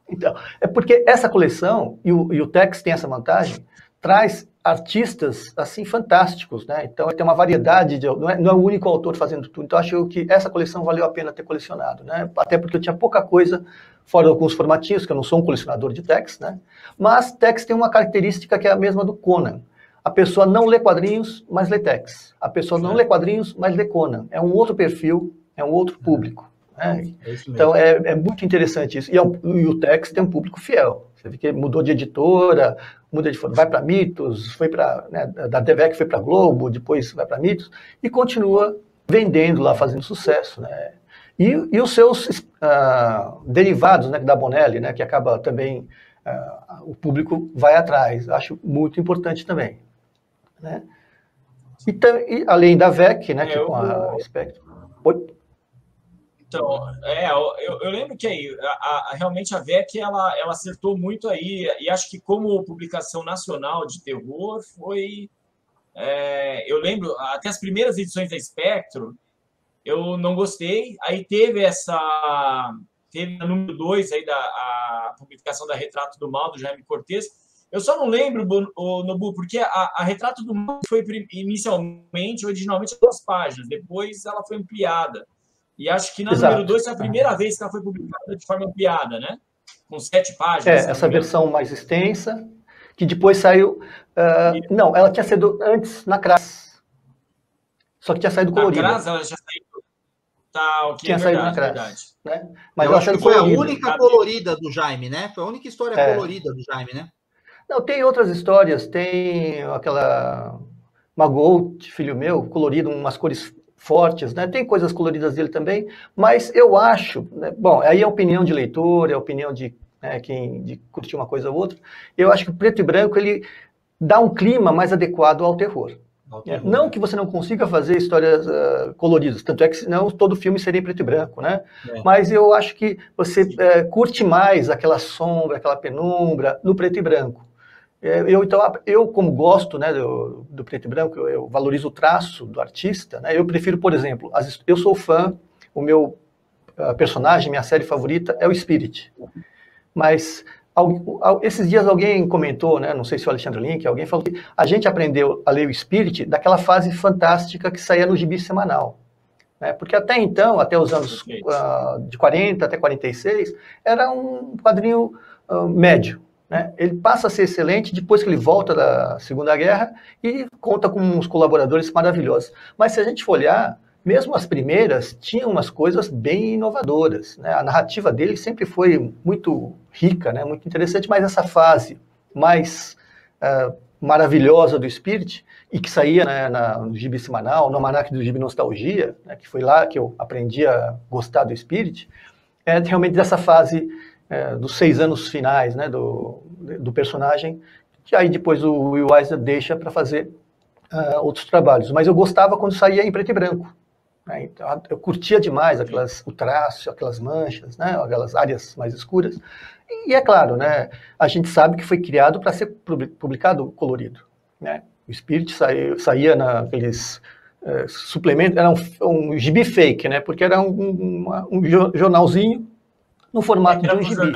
Então, é porque essa coleção, e o Tex tem essa vantagem, traz artistas, assim, fantásticos, né? Então, tem uma variedade, não é o único autor fazendo tudo. Então, acho que essa coleção valeu a pena ter colecionado, né? Até porque eu tinha pouca coisa, fora alguns formatinhos, que eu não sou um colecionador de Tex, né? Mas Tex tem uma característica que é a mesma do Conan. A pessoa não lê quadrinhos, mas lê Tex. A pessoa não lê quadrinhos, mas lê Conan. É um outro perfil, é um outro público. Né? Então, é muito interessante isso. E o Tex tem um público fiel. Você vê que mudou de editora, vai para Mitos, foi para, né, da DVEC foi para Globo, depois vai para Mitos, e continua vendendo lá, fazendo sucesso. Né? E os seus derivados, né, da Bonelli, né, que acaba também, o público vai atrás. Acho muito importante também. Né? E além da VEC, né, que com a Spectrum. Então, eu lembro que aí, realmente a VEC, ela acertou muito aí, e acho que como publicação nacional de terror foi... eu lembro, até as primeiras edições da Espectro, eu não gostei, aí teve a número 2 aí a publicação da Retrato do Mal, do Jaime Cortez. Eu só não lembro, Nobu, porque a Retrato do Mal foi originalmente 2 páginas, depois ela foi ampliada. E acho que na número 2 foi a primeira vez que ela foi publicada de forma ampliada, né? Com 7 páginas. Essa versão mais extensa, que depois saiu... não, ela tinha saído antes na Cras. Só que tinha saído colorida. Na Cras ela já saiu... Tá, ok, tinha saído na Cras, né? Mas eu acho que foi colorida. A única colorida do Jaime, né? Foi a única história colorida do Jaime, né? Não, tem outras histórias. Tem aquela Magolt, filho meu, colorido, umas cores fortes, né? Tem coisas coloridas dele também, mas eu acho, né? Bom, aí é a opinião de leitor, é a opinião de quem curtiu uma coisa ou outra. Eu acho que o preto e branco ele dá um clima mais adequado ao terror. Não que você não consiga fazer histórias coloridas, tanto é que senão todo filme seria em preto e branco, né? Mas eu acho que você curte mais aquela sombra, aquela penumbra no preto e branco. Então, eu como gosto, né, do preto e branco, eu valorizo o traço do artista, né? Eu prefiro, por exemplo, eu sou fã, o meu personagem, minha série favorita é o Spirit. Mas esses dias alguém comentou, né, não sei se o Alexandre Link, alguém falou que a gente aprendeu a ler o Spirit daquela fase fantástica que saía no gibi semanal. Né? Porque até então, até os anos de 40 até 46, era um quadrinho médio. Né? Ele passa a ser excelente depois que ele volta da Segunda Guerra e conta com uns colaboradores maravilhosos. Mas se a gente for olhar, mesmo as primeiras tinham umas coisas bem inovadoras. Né? A narrativa dele sempre foi muito rica, né? Muito interessante, mas essa fase mais maravilhosa do Spirit, e que saía, né, no gibi semanal, no almanaque do Gibi Nostalgia, né, que foi lá que eu aprendi a gostar do Spirit, é realmente dessa fase dos 6 anos finais, né, do personagem, que aí depois o Will Eisner deixa para fazer outros trabalhos. Mas eu gostava quando saía em preto e branco. Né, então, eu curtia demais o traço, aquelas manchas, né, aquelas áreas mais escuras. E é claro, né, a gente sabe que foi criado para ser publicado colorido. Né? O Spirit saía naqueles suplementos, era um gibi fake, né, porque era um jornalzinho no formato de um gibi.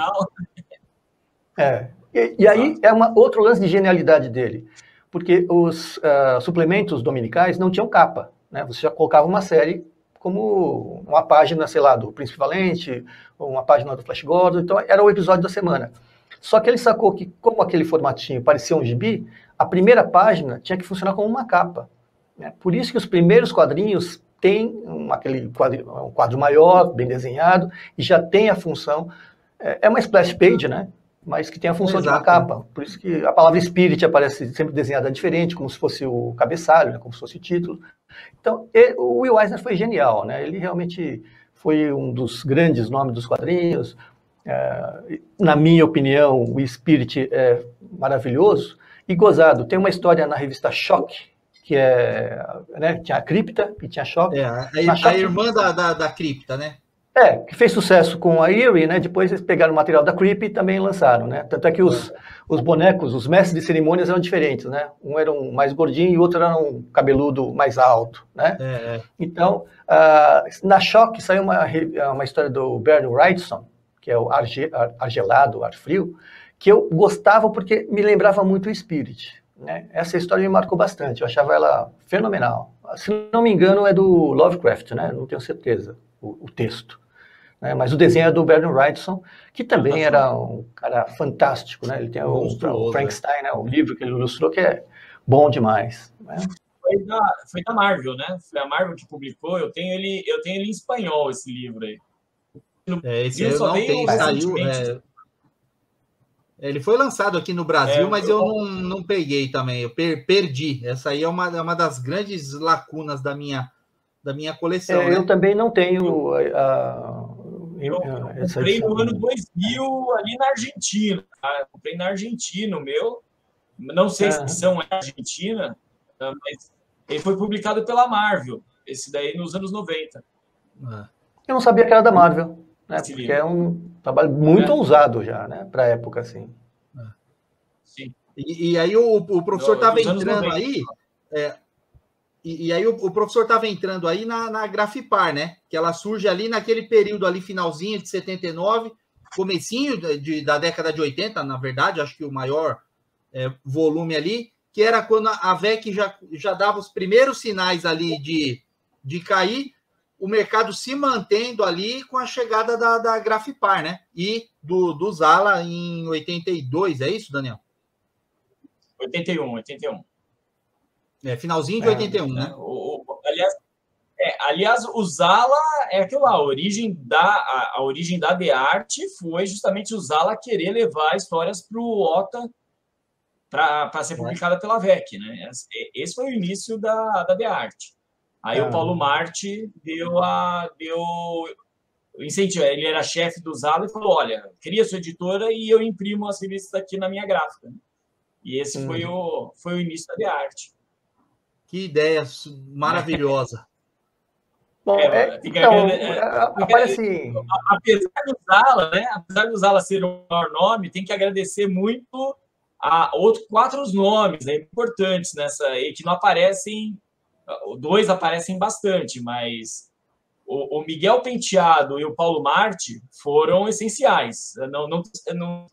E aí é outro lance de genialidade dele, porque os suplementos dominicais não tinham capa, né? Você já colocava uma série como uma página, sei lá, do Príncipe Valente, ou uma página do Flash Gordon, então era o episódio da semana. Só que ele sacou que, como aquele formatinho parecia um gibi, a primeira página tinha que funcionar como uma capa. Né? Por isso que os primeiros quadrinhos têm um quadro maior, bem desenhado, e já tem a função, é uma splash page, né? Mas que tem a função de uma capa. Por isso que a palavra Spirit aparece sempre desenhada diferente, como se fosse o cabeçalho, né? Como se fosse o título. Então, o Will Eisner foi genial, né? Ele realmente foi um dos grandes nomes dos quadrinhos. Na minha opinião, o Spirit é maravilhoso e gozado. Tem uma história na revista Choque, que né, tinha a Cripta e tinha a Choque. A irmã da Cripta, né? Que fez sucesso com a Eerie, né? Depois eles pegaram o material da Creep e também lançaram, né? Tanto é que os bonecos, os mestres de cerimônias eram diferentes, né? Um era mais gordinho e o outro era um cabeludo mais alto, né? Então, na Choque saiu uma história do Bernie Wrightson, que é o Argelado, Ar Frio, que eu gostava porque me lembrava muito o Spirit, né? Essa história me marcou bastante, eu achava ela fenomenal. Se não me engano é do Lovecraft, né? Não tenho certeza, o texto. Né? Mas o desenho é do Bernie Wrightson, que também era um cara fantástico, né? Ele tem o Frankenstein, né? O livro que ele ilustrou, que é bom demais. Né? Foi da Marvel, né? Foi a Marvel que publicou. Eu tenho ele em espanhol, esse livro aí. Esse eu não tenho, saiu. Ele foi lançado aqui no Brasil, mas eu não peguei também. Eu perdi. Essa aí é uma das grandes lacunas da minha coleção. Né? Eu também não tenho eu comprei no ano 2000 ali na Argentina. Tá? Comprei na Argentina o meu. Não sei se são Argentina, mas ele foi publicado pela Marvel. Esse daí nos anos 90. Eu não sabia que era da Marvel, né? Esse Porque livro. é um trabalho muito ousado já, né? Para a época, assim. Sim. E aí o professor estava dos anos entrando 90. aí, e aí o professor estava entrando aí na Grafipar, né? Que ela surge ali naquele período ali, finalzinho de 79, comecinho da década de 80, na verdade, acho que o maior volume ali, que era quando a VEC já dava os primeiros sinais ali de cair, o mercado se mantendo ali com a chegada da Grafipar, né? E do Zala em 82, é isso, Daniel? 81. Finalzinho de 81, né? Aliás, o Zala é aquilo lá, a origem da The Art foi justamente o Zala querer levar histórias para o OTA para ser publicada pela VEC, né? Esse foi o início da The Art. Aí o Paulo Marti deu incentivo. Ele era chefe do Zala e falou: olha, cria sua editora e eu imprimo as revistas aqui na minha gráfica. E esse foi o início da The Art. Que ideia maravilhosa. Bom, aparece... Apesar do Zala ser o maior nome, tem que agradecer muito a outros 4 nomes, né, importantes nessa, e que não aparecem, 2 aparecem bastante, mas o Miguel Penteado e o Paulo Marti foram essenciais.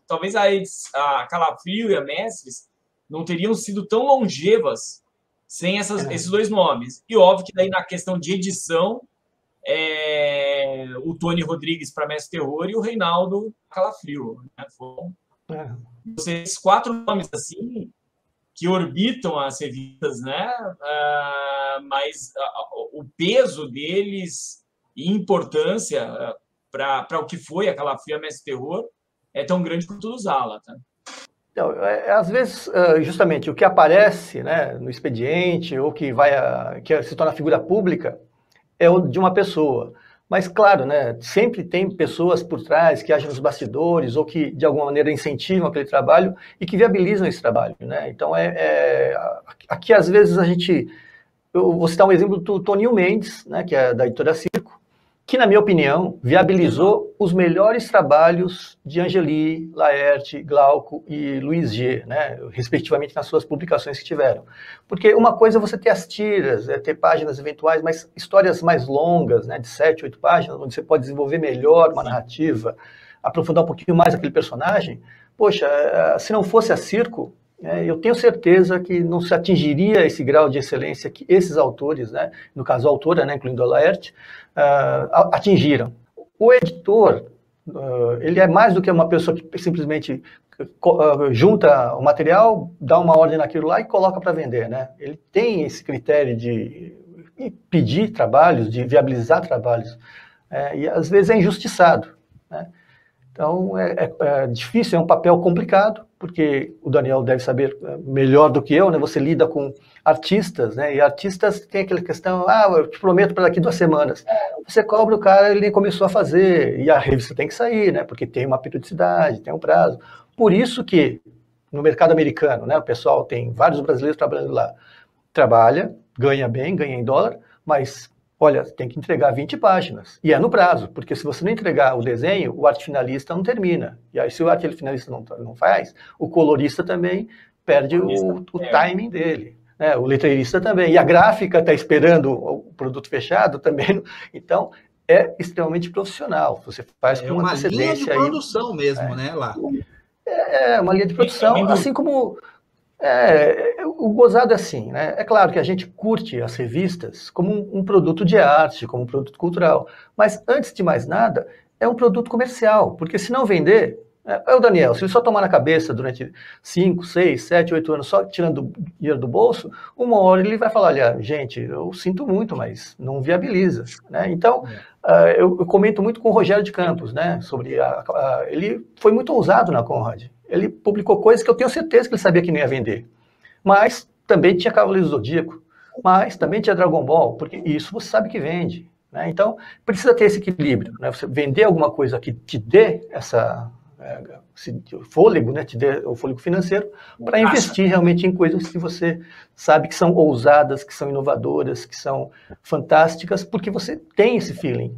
Talvez a Calafrio e a Mestres não teriam sido tão longevas sem esses 2 nomes. E óbvio que daí na questão de edição, o Tony Rodrigues para Mestre Terror e o Reinaldo Calafrio. Né? Foram esses 4 nomes assim que orbitam as revistas, né? Mas o peso deles e importância para o que foi a Calafrio e a Mestre Terror é tão grande quanto o Zala, tá? Então, às vezes, justamente, o que aparece, né, no expediente ou que se torna figura pública é o de uma pessoa. Mas, claro, né, sempre tem pessoas por trás que agem nos bastidores ou que, de alguma maneira, incentivam aquele trabalho e que viabilizam esse trabalho, né? Então, aqui, às vezes, eu vou citar um exemplo do Toninho Mendes, né, que é da editora Circo, que, na minha opinião, viabilizou os melhores trabalhos de Angeli, Laerte, Glauco e Luiz G., né, respectivamente nas suas publicações que tiveram. Porque uma coisa é você ter as tiras, ter páginas eventuais, mas histórias mais longas, né, de 7, 8 páginas, onde você pode desenvolver melhor uma narrativa, aprofundar um pouquinho mais aquele personagem. Poxa, se não fosse a Circo, eu tenho certeza que não se atingiria esse grau de excelência que esses autores, né, no caso a autora, né, incluindo a Laerte, atingiram. O editor, ele é mais do que uma pessoa que simplesmente junta o material, dá uma ordem naquilo lá e coloca para vender, né? Ele tem esse critério de pedir trabalhos, de viabilizar trabalhos, e às vezes é injustiçado, né? Então, é difícil, é um papel complicado, porque o Daniel deve saber melhor do que eu, né? Você lida com artistas, né? E artistas têm aquela questão, eu te prometo para daqui 2 semanas. Você cobra o cara, ele nem começou a fazer, e a revista tem que sair, né? Porque tem uma periodicidade, tem um prazo. Por isso que, no mercado americano, né? O pessoal tem vários brasileiros trabalhando lá. Trabalha, ganha bem, ganha em dólar, mas... olha, tem que entregar 20 páginas. E é no prazo, porque se você não entregar o desenho, o arte finalista não termina. E aí, se o arte finalista não faz, o colorista também perde o timing dele. Né? O letreirista também. E a gráfica está esperando o produto fechado também. Então, é extremamente profissional. Você faz com uma antecedência. É uma linha de produção mesmo, né, lá. É uma linha de produção, assim como... o gozado é assim, né? É claro que a gente curte as revistas como um produto de arte, como um produto cultural, mas antes de mais nada, é um produto comercial, porque se não vender, o Daniel, se ele só tomar na cabeça durante 5, 6, 7, 8 anos, só tirando dinheiro do bolso, uma hora ele vai falar, olha, gente, eu sinto muito, mas não viabiliza, né? Então, eu comento muito com o Rogério de Campos, né, sobre ele foi muito ousado na Conrad. Ele publicou coisas que eu tenho certeza que ele sabia que não ia vender. Mas também tinha Cavaleiros do Zodíaco, mas também tinha Dragon Ball, porque isso você sabe que vende, né? Então, precisa ter esse equilíbrio, né? Você vender alguma coisa que te dê esse fôlego, né? Te dê o fôlego financeiro, para investir realmente em coisas que você sabe que são ousadas, que são inovadoras, que são fantásticas, porque você tem esse feeling.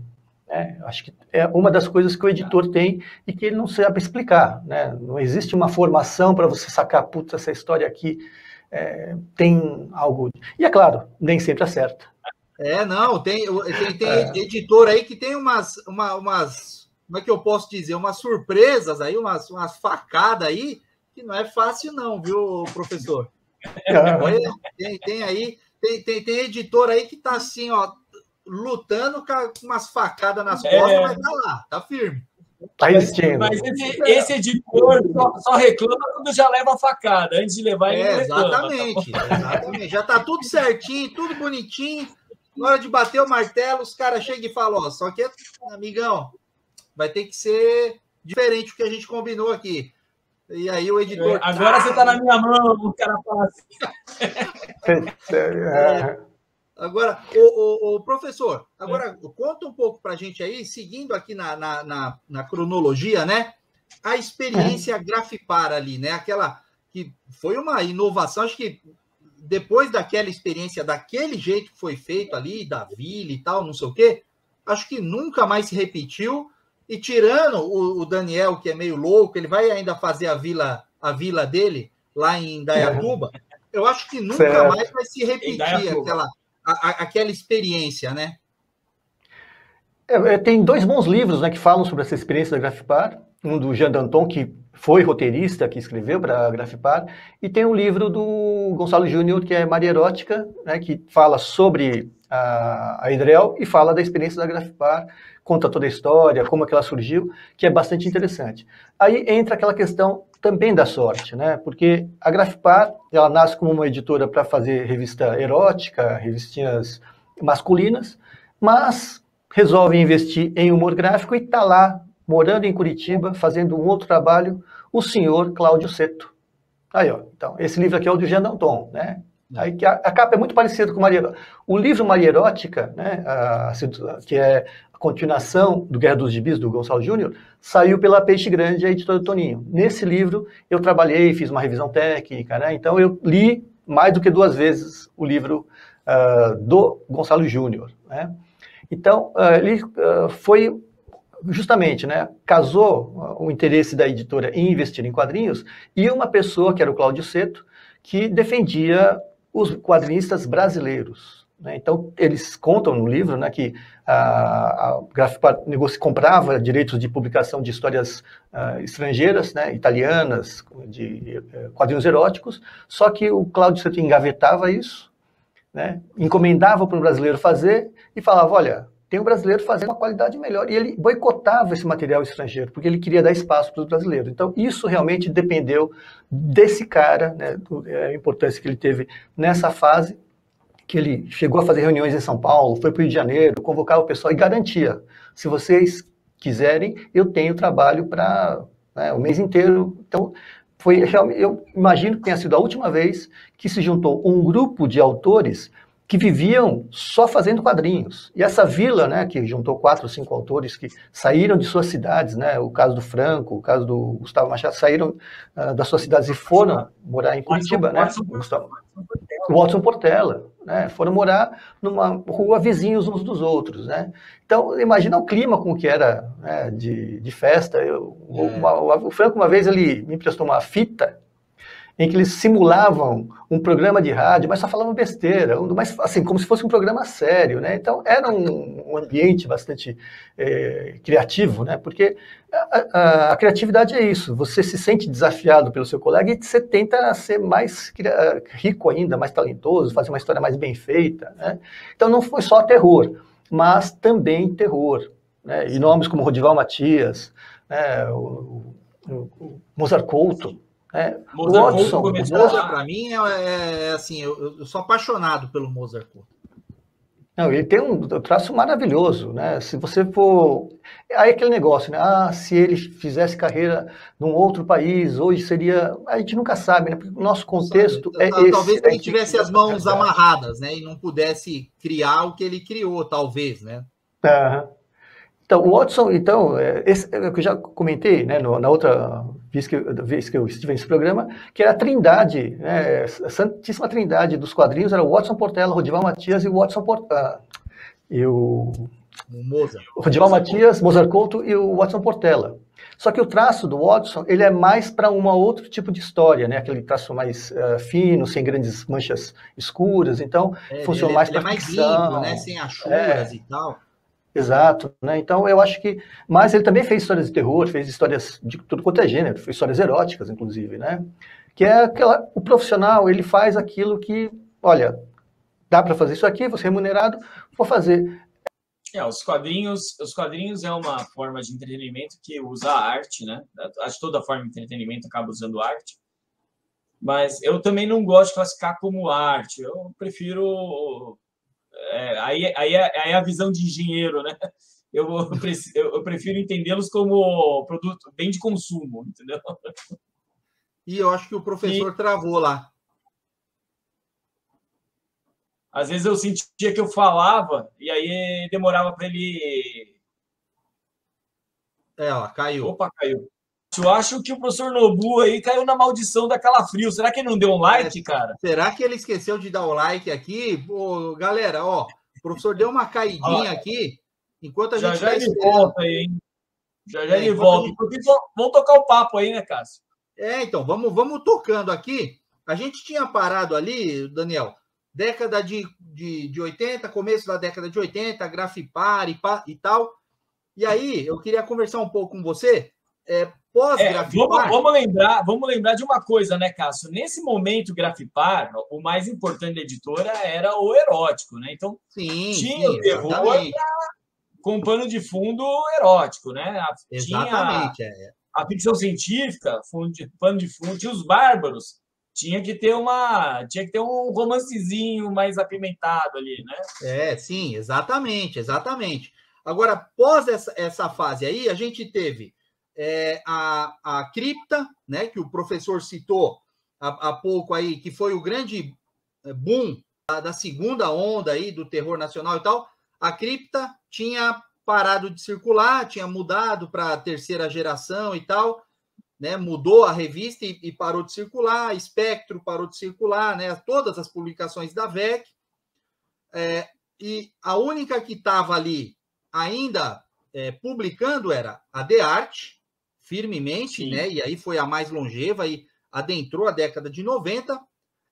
né? Acho que é uma das coisas que o editor tem e que ele não sabe explicar, né? Não existe uma formação para você sacar, putz, essa história aqui tem algo... E é claro, nem sempre acerta. Não, tem editor aí que tem umas, como é que eu posso dizer, umas surpresas aí, umas facadas aí, que não é fácil não, viu, professor? Tem editor aí que tá assim, ó, lutando com umas facadas nas costas, mas tá lá, tá firme. Tá resistindo. Mas esse editor só reclama quando já leva a facada. Antes de levar, ele não reclama. Exatamente. Já tá tudo certinho, tudo bonitinho. Na hora de bater o martelo, os caras chegam e falam, ó, só que, amigão, vai ter que ser diferente do que a gente combinou aqui. E aí o editor... Agora você tá na minha mão, o cara fala assim. Agora, o professor, agora conta um pouco para a gente aí, seguindo aqui na cronologia, né? A experiência Grafipar ali, né? Aquela que foi uma inovação, acho que depois daquela experiência, daquele jeito que foi feito ali, da vila e tal, não sei o quê, acho que nunca mais se repetiu. E tirando o Daniel, que é meio louco, ele vai ainda fazer a vila dele lá em Indaiatuba, eu acho que nunca mais vai se repetir aquela experiência, né? Tem 2 bons livros, né, que falam sobre essa experiência da Grafipar. Um do Jean Danton, que foi roteirista, que escreveu para a Grafipar, e tem um livro do Gonçalo Júnior, que é Maria Erótica, né, que fala sobre a Edrel e fala da experiência da Grafipar, conta toda a história, como é que ela surgiu, que é bastante interessante. Aí entra aquela questão também da sorte, né? Porque a Grafipar, ela nasce como uma editora para fazer revista erótica, revistinhas masculinas, mas resolve investir em humor gráfico e está lá, morando em Curitiba, fazendo um outro trabalho, o senhor Cláudio Seto. Aí, ó, então, esse livro aqui é o do Jean Danton, né? Aí, a capa é muito parecida com o livro Maria Erótica, né, que é a continuação do Guerra dos Gibis, do Gonçalo Júnior, saiu pela Peixe Grande, a editora do Toninho. Nesse livro, eu trabalhei, fiz uma revisão técnica, né, então eu li mais do que 2 vezes o livro do Gonçalo Júnior, né. Então, ele foi justamente, né, casou o interesse da editora em investir em quadrinhos e uma pessoa, que era o Cláudio Seto, que defendia os quadrinistas brasileiros, né? Então, eles contam no livro, né, que a Grafipar comprava direitos de publicação de histórias estrangeiras, né, italianas, de quadrinhos eróticos, só que o Cláudio Seto engavetava isso, né, encomendava para o brasileiro fazer e falava, olha, tem um brasileiro fazendo uma qualidade melhor. E ele boicotava esse material estrangeiro, porque ele queria dar espaço para os brasileiros. Então, isso realmente dependeu desse cara, né, a importância que ele teve nessa fase, que ele chegou a fazer reuniões em São Paulo, foi para o Rio de Janeiro, convocava o pessoal e garantia, se vocês quiserem, eu tenho trabalho para o mês inteiro. Então, foi realmente, eu imagino que tenha sido a última vez que se juntou um grupo de autores que viviam só fazendo quadrinhos. E essa vila, né, que juntou 4 ou 5 autores que saíram de suas cidades, né, o caso do Franco, o caso do Gustavo Machado, saíram das suas cidades e foram morar em Curitiba, né, o Watson Portela, né, foram morar numa rua vizinhos uns dos outros, né. Então, imagina o clima com que era, né, de festa. O Franco, uma vez, ele me emprestou uma fita em que eles simulavam um programa de rádio, mas só falavam besteira, mas assim, como se fosse um programa sério, né? Então, era um ambiente bastante criativo, né? Porque a criatividade é isso, você se sente desafiado pelo seu colega e você tenta ser mais rico ainda, mais talentoso, fazer uma história mais bem feita, né? Então, não foi só terror, mas também terror, né? E nomes como Rodival Matias, né? o Mozart Couto, o Watson, para mim, assim, eu sou apaixonado pelo Mozart Couto. Não, ele tem um traço maravilhoso, né? Se você for... Aí aquele negócio, né? Se ele fizesse carreira num outro país, hoje seria... A gente nunca sabe, né? Porque o nosso contexto esse. Talvez ele tivesse as mãos amarradas, né? E não pudesse criar o que ele criou, talvez, né? Então, o Watson, esse que eu já comentei, né, na outra vez que eu estive nesse programa, que era a trindade, né, a santíssima trindade dos quadrinhos, era o Watson Portela, Rodival Matias e o Watson Portela. O Moza. O Rodival Matias, Mozart Couto e o Watson Portela. Só que o traço do Watson, ele é mais para um outro tipo de história, né? Aquele traço mais fino, sem grandes manchas escuras, então funciona mais para ficção. Limpo, né? Sem achuras e tal. Exato, né? Então eu acho que... Mas ele também fez histórias de terror, fez histórias de tudo quanto é gênero, fez histórias eróticas, inclusive, né? Que é aquela... O profissional, ele faz aquilo que, olha, dá para fazer isso aqui, você é remunerado, vou fazer. Os quadrinhos é uma forma de entretenimento que usa a arte, né? Acho que toda forma de entretenimento acaba usando arte. Mas eu também não gosto de classificar como arte. Eu prefiro... Aí é a visão de engenheiro, né? Eu prefiro entendê-los como produto, bem de consumo, entendeu? E eu acho que o professor travou lá. Às vezes eu sentia que eu falava e aí demorava para ele... Ó, caiu. Opa, caiu. Eu acho que o professor Nobu aí caiu na maldição da Calafrio. Será que ele não deu um like, cara? Será que ele esqueceu de dar o like aqui? Pô, galera, ó, o professor deu uma caidinha aqui, enquanto a gente já ele volta aí, hein? Já ele volta. Porque vamos tocar o papo aí, né, Cássio? Então, vamos tocando aqui. A gente tinha parado ali, Daniel, década de 80, começo da década de 80, Grafipar e tal. E aí, eu queria conversar um pouco com você, pós-Grafipar... Vamos lembrar de uma coisa, né, Cássio? Nesse momento, Grafipar, o mais importante da editora era o erótico, né? Então, tinha o terror com pano de fundo erótico, né? Exatamente. Tinha a ficção científica, pano de fundo, tinha os bárbaros, tinha que ter um romancezinho mais apimentado ali, né? Sim, exatamente. Agora, pós essa fase aí, a gente teve a Cripta, né, que o professor citou há pouco aí, que foi o grande boom da segunda onda aí do terror nacional e tal. A Cripta tinha parado de circular, tinha mudado para a terceira geração e tal, né, mudou a revista e parou de circular, Espectro parou de circular, né, todas as publicações da VEC, e a única que estava ali ainda publicando era a The Art, firmemente, né, e aí foi a mais longeva e adentrou a década de 90,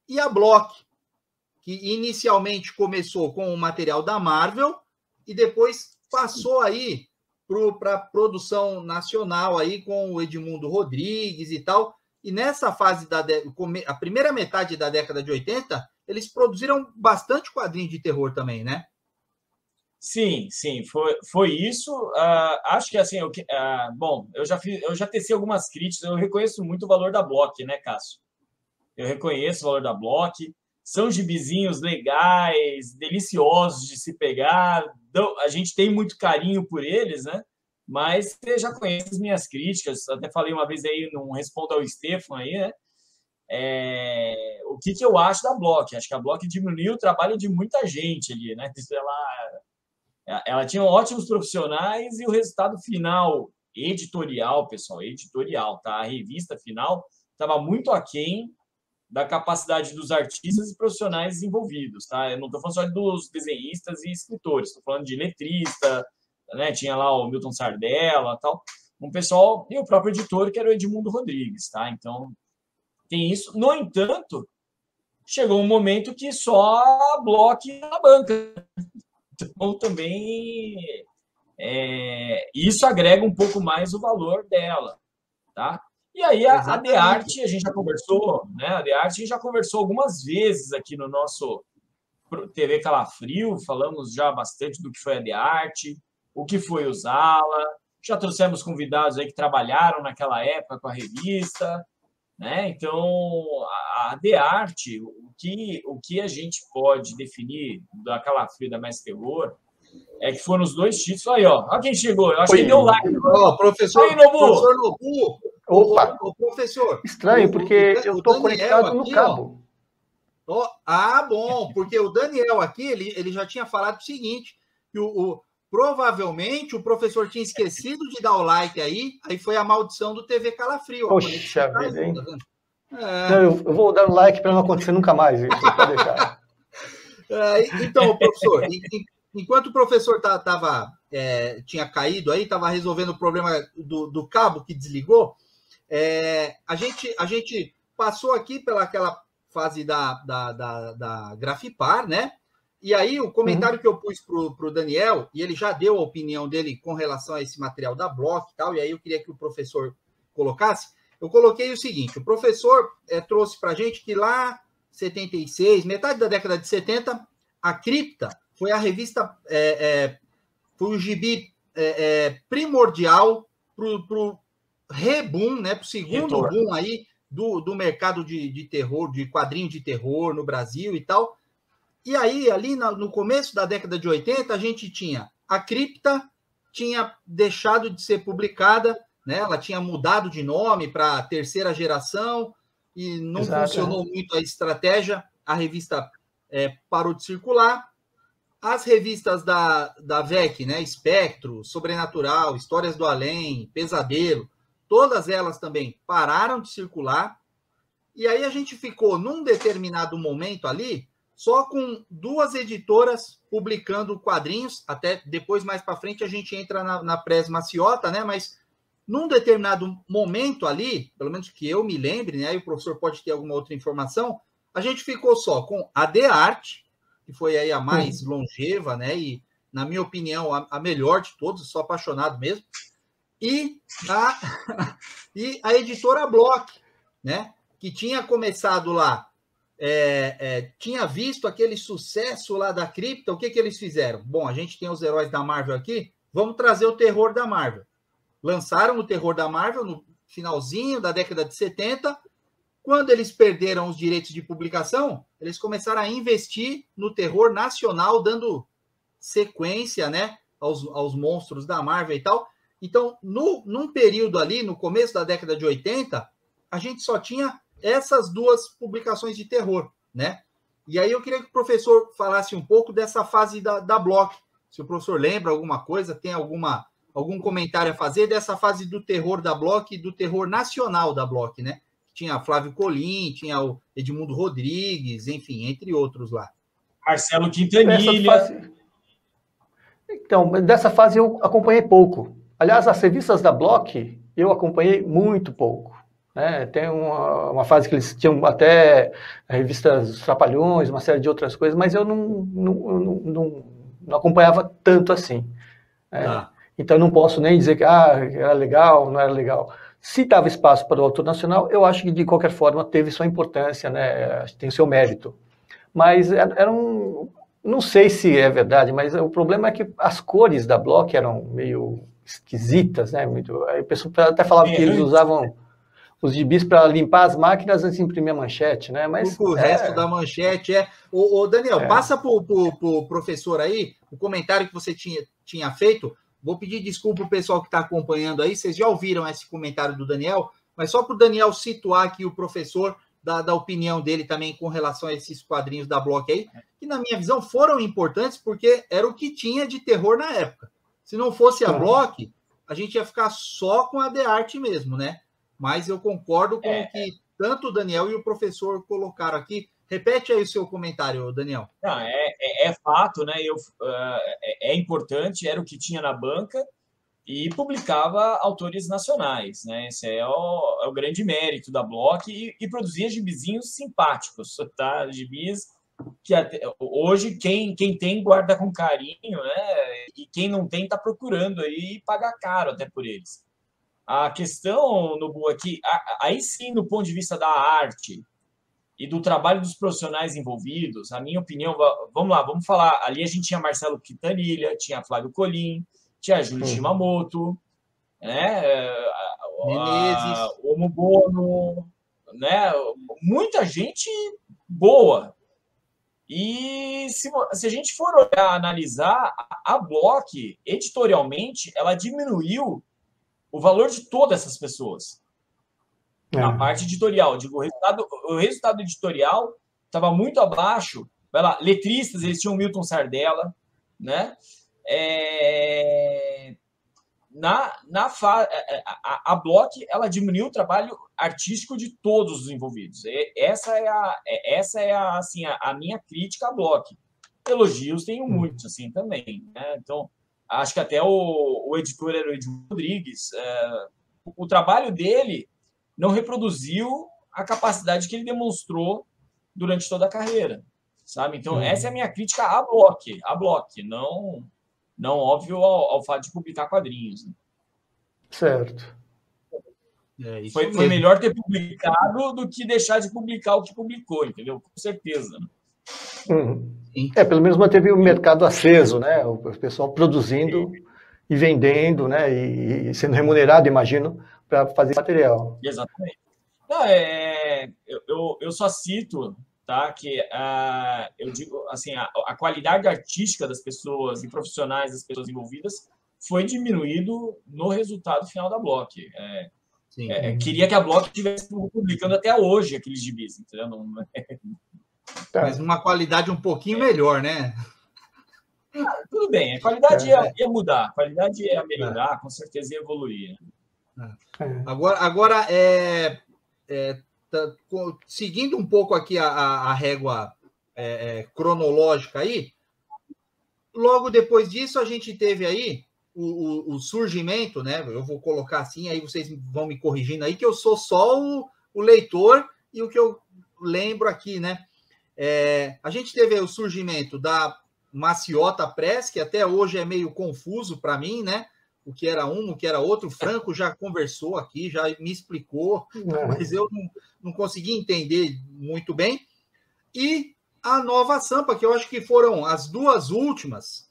e a Block, que inicialmente começou com o material da Marvel e depois passou aí para a produção nacional aí com o Edmundo Rodrigues e tal. E nessa fase a primeira metade da década de 80, eles produziram bastante quadrinho de terror também, né? Sim, foi isso. Acho que assim, bom, eu já teci algumas críticas, eu reconheço muito o valor da Block, né, Cássio? Eu reconheço o valor da Block. São gibizinhos legais, deliciosos de se pegar. A gente tem muito carinho por eles, né? Mas você já conhece as minhas críticas. Até falei uma vez aí, num Respondo ao Stefan aí, né? O que eu acho da Block? Acho que a Block diminuiu o trabalho de muita gente ali, né? Ela tinha ótimos profissionais e o resultado final, editorial, pessoal, editorial, tá? A revista final estava muito aquém da capacidade dos artistas e profissionais envolvidos, tá? Eu não estou falando só dos desenhistas e escritores, estou falando de letrista, né? Tinha lá o Milton Sardella, tal, um pessoal, e o próprio editor, que era o Edmundo Rodrigues, tá? Então, tem isso. No entanto, chegou um momento que só a Block na banca. Então, também isso agrega um pouco mais o valor dela, tá? E aí, a The Art, a gente já conversou, né? A The Art, a gente já conversou algumas vezes aqui no nosso TV Calafrio, falamos já bastante do que foi a The Art, o que foi usá-la, já trouxemos convidados aí que trabalharam naquela época com a revista, né? Então, a The Art, o que a gente pode definir da Calafrio da Mestre Terror é que foram os dois títulos. Aí, ó. Olha quem chegou. Eu acho que deu like. Ó, professor Nobu. Opa! Ô, professor. Estranho, porque eu estou conectado no cabo. Bom, porque o Daniel aqui, ele já tinha falado o seguinte, que provavelmente o professor tinha esquecido de dar o like aí foi a maldição do TV Calafrio. Poxa vida, hein? Não, eu vou dar um like para não acontecer nunca mais isso, pode deixar. Então, professor, enquanto o professor tinha caído aí, estava resolvendo o problema do cabo que desligou, a gente passou aqui pelaquela fase da Grafipar, né? E aí o comentário que eu pus para o Daniel, e ele já deu a opinião dele com relação a esse material da Block e tal, e aí eu queria que o professor colocasse. Eu coloquei o seguinte, o professor trouxe para a gente que lá 76, metade da década de 70, a Cripta foi a revista, foi o gibi primordial para o reboom, né, para o segundo boom aí do mercado de terror, de quadrinho de terror no Brasil e tal. E aí, ali no começo da década de 80, a gente tinha a Cripta, tinha deixado de ser publicada, né? Ela tinha mudado de nome para terceira geração e não funcionou muito a estratégia. A revista parou de circular. As revistas da VEC, né? Espectro, Sobrenatural, Histórias do Além, Pesadelo, todas elas também pararam de circular. E aí a gente ficou, num determinado momento ali, só com 2 editoras publicando quadrinhos, até depois, mais para frente, a gente entra na Press Maciota, né? Mas num determinado momento ali, pelo menos que eu me lembre, né? Aí o professor pode ter alguma outra informação, a gente ficou só com a The Art, que foi aí a mais longeva, né? E, na minha opinião, a melhor de todos, sou apaixonado mesmo, e a editora Block, né? Que tinha começado lá, tinha visto aquele sucesso lá da Cripta. O que eles fizeram? Bom, a gente tem os heróis da Marvel aqui, vamos trazer o terror da Marvel. Lançaram o terror da Marvel no finalzinho da década de 70. Quando eles perderam os direitos de publicação, eles começaram a investir no terror nacional, dando sequência, né, aos monstros da Marvel e tal. Então, num período ali, no começo da década de 80, a gente só tinha essas 2 publicações de terror, né? E aí eu queria que o professor falasse um pouco dessa fase da Block. Se o professor lembra alguma coisa, tem algum comentário a fazer dessa fase do terror da Block e do terror nacional da Block, né? Tinha Flávio Colim, tinha o Edmundo Rodrigues, enfim, entre outros lá. Marcelo Quintanilha. Então, dessa fase eu acompanhei pouco. Aliás, as revistas da Block eu acompanhei muito pouco. Né? Tem uma fase que eles tinham até revistas Trapalhões, uma série de outras coisas, mas eu não acompanhava tanto assim. Né? Então, não posso nem dizer que era legal, não era legal. Se dava espaço para o autor nacional, eu acho que, de qualquer forma, teve sua importância, né? Tem o seu mérito. Mas não sei se é verdade, mas o problema é que as cores da Block eram meio esquisitas, né? Aí o pessoal até falava que eles usavam os gibis para limpar as máquinas antes de imprimir a manchete, né? Mas o resto da manchete Ô, Daniel, passa para o professor aí o comentário que você tinha feito. Vou pedir desculpa para o pessoal que está acompanhando aí, vocês já ouviram esse comentário do Daniel, mas só para o Daniel situar aqui o professor, da opinião dele também com relação a esses quadrinhos da Block aí, que na minha visão foram importantes porque era o que tinha de terror na época. Se não fosse a Block, a gente ia ficar só com a The Art mesmo, né? Mas eu concordo com o que tanto o Daniel e o professor colocaram aqui. Repete aí o seu comentário, Daniel. Não, é fato, né? É importante, era o que tinha na banca e publicava autores nacionais, né? Esse é o grande mérito da Block e produzia gibizinhos simpáticos, tá? Gibis que hoje quem tem guarda com carinho, né? E quem não tem está procurando aí e paga caro até por eles. A questão, Nobu, aqui, aí sim, do ponto de vista da arte e do trabalho dos profissionais envolvidos, a minha opinião, vamos lá, vamos falar, ali a gente tinha Marcelo Quintanilha, tinha Flávio Colim, tinha Júlio Shimamoto, né? Omo Bono, né? Muita gente boa. E se a gente for olhar, analisar, a Block, editorialmente, ela diminuiu o valor de todas essas pessoas. Na parte editorial, digo, o resultado editorial estava muito abaixo. Vai lá, letristas, eles tinham Milton Sardella, né? A Block, ela diminuiu o trabalho artístico de todos os envolvidos. Essa é a minha crítica à Block. elogios tenho muitos, assim, também, né? Então, acho que até o editor era o Edmundo Rodrigues. O trabalho dele não reproduziu a capacidade que ele demonstrou durante toda a carreira, sabe? Então, essa é a minha crítica a Bloch, não óbvio, ao fato de publicar quadrinhos. Né? Certo. Foi melhor ter publicado do que deixar de publicar o que publicou, entendeu? Com certeza. Né? Pelo menos manteve o mercado aceso, né? O pessoal produzindo e vendendo, né? E sendo remunerado, imagino, para fazer material. Exatamente. Não, eu só cito, tá, que eu digo assim, a qualidade artística das pessoas e profissionais das pessoas envolvidas foi diminuído no resultado final da Bloch. Queria que a Bloch estivesse publicando até hoje aqueles gibis, entendeu? Mas uma qualidade um pouquinho melhor, né? Tudo bem, a qualidade ia mudar, a qualidade ia melhorar, com certeza ia evoluir. Agora seguindo um pouco aqui a régua cronológica aí, logo depois disso a gente teve aí o surgimento, né? Eu vou colocar assim, aí vocês vão me corrigindo aí, que eu sou só o leitor e o que eu lembro aqui, né? A gente teve o surgimento da Maciota Press, que até hoje é meio confuso para mim, né? O que era um, o que era outro. O Franco já conversou aqui, já me explicou, mas eu não consegui entender muito bem. E a Nova Sampa, que eu acho que foram as duas últimas,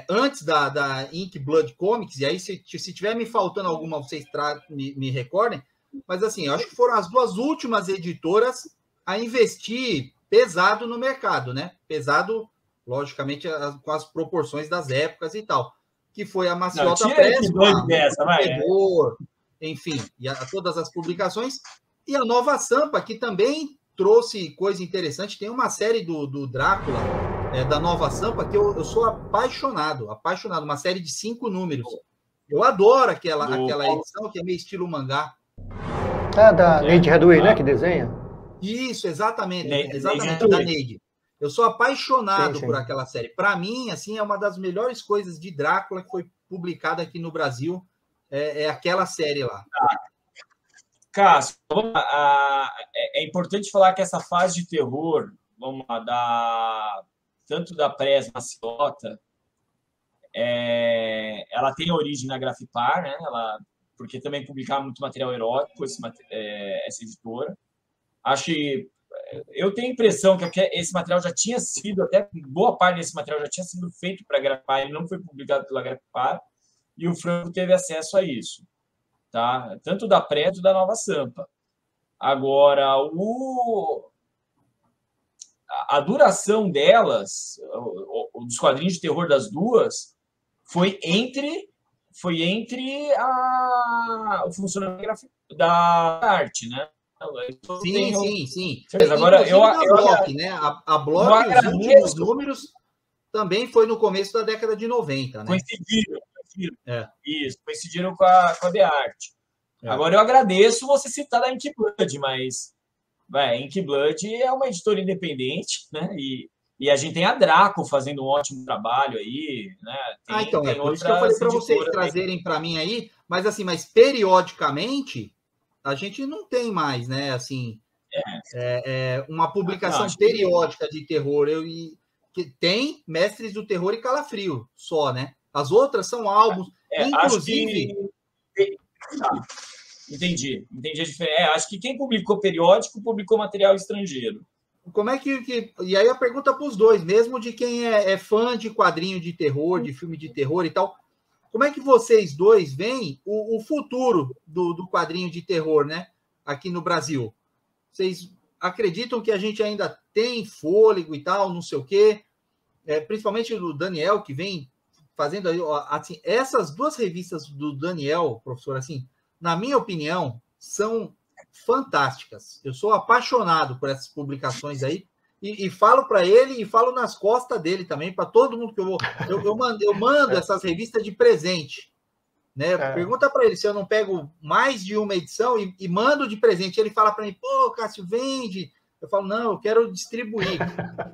antes da Ink Blood Comics, e aí se tiver me faltando alguma, vocês me recordem, mas assim, eu acho que foram as duas últimas editoras a investir pesado no mercado, né? Pesado, logicamente, com as proporções das épocas e tal. Que foi a Maciota Press, enfim, e todas as publicações. E a Nova Sampa, que também trouxe coisa interessante. Tem uma série do Drácula, da Nova Sampa, que eu sou apaixonado. Uma série de 5 números. Eu adoro aquela edição, que é meio estilo mangá. Da Neide Redway, né, que desenha? Isso, exatamente da Neide. Eu sou apaixonado por aquela série. Para mim, assim, é uma das melhores coisas de Drácula que foi publicada aqui no Brasil. É aquela série lá. Cássio, é importante falar que essa fase de terror, vamos lá, tanto da Press Maciota, ela tem origem na Grafipar, né? Porque também publicava muito material erótico, essa editora. Acho que eu tenho a impressão que esse material já tinha sido, até boa parte desse material já tinha sido feito para a Grafipar, ele não foi publicado pela Grafipar, e o Franco teve acesso a isso, tá? Tanto da Pré quanto da Nova Sampa. Agora, a duração delas, dos quadrinhos de terror das duas, foi entre o funcionamento da arte, né? Sim. Agora, Bloch, né? A Bloch, os últimos números, também foi no começo da década de 90, né? Coincidiram com a The Art. Agora, eu agradeço você citar a Ink Blood, mas Ink Blood é uma editora independente, né? E a gente tem a Draco fazendo um ótimo trabalho aí, né? Então, por isso que eu falei para vocês trazerem para mim aí, mas periodicamente a gente não tem mais, né? Assim, uma publicação periódica de terror. Que tem Mestres do Terror e Calafrio só, né? As outras são álbuns, inclusive. Entendi a diferença. Acho que quem publicou periódico publicou material estrangeiro. Como é que... E aí a pergunta para os dois, mesmo de quem é fã de quadrinho de terror, de filme de terror e tal. Como é que vocês dois veem o futuro do quadrinho de terror, né? Aqui no Brasil? Vocês acreditam que a gente ainda tem fôlego e tal, não sei o quê? Principalmente do Daniel, que vem fazendo aí, assim, essas duas revistas do Daniel, professor, assim, na minha opinião, são fantásticas. Eu sou apaixonado por essas publicações aí. E falo para ele e falo nas costas dele também, para todo mundo que eu mando essas revistas de presente. Né? Pergunta para ele se eu não pego mais de uma edição e mando de presente. Ele fala para mim, pô, Cássio, vende. Eu falo, não, eu quero distribuir.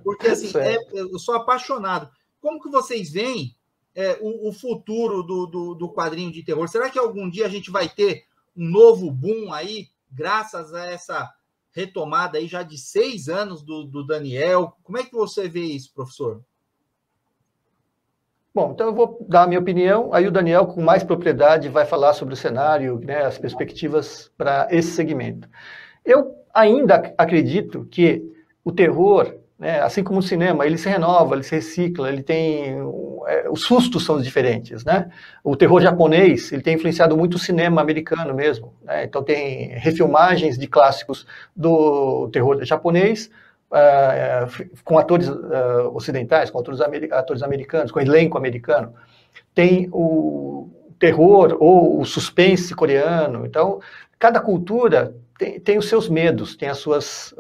Porque, assim, eu sou apaixonado. Como que vocês veem o futuro do quadrinho de terror? Será que algum dia a gente vai ter um novo boom aí, graças a essa retomada aí já de 6 anos do Daniel? Como é que você vê isso, professor? Bom, então eu vou dar a minha opinião, aí o Daniel, com mais propriedade, vai falar sobre o cenário, né, as perspectivas para esse segmento. Eu ainda acredito que o terror, né, assim como o cinema, ele se renova, ele se recicla, ele tem... os sustos são diferentes, né? O terror japonês, ele tem influenciado muito o cinema americano mesmo, né? Então tem refilmagens de clássicos do terror japonês, com atores ocidentais, com atores americanos, com elenco americano. Tem o terror ou o suspense coreano. Então, cada cultura tem os seus medos, tem as suas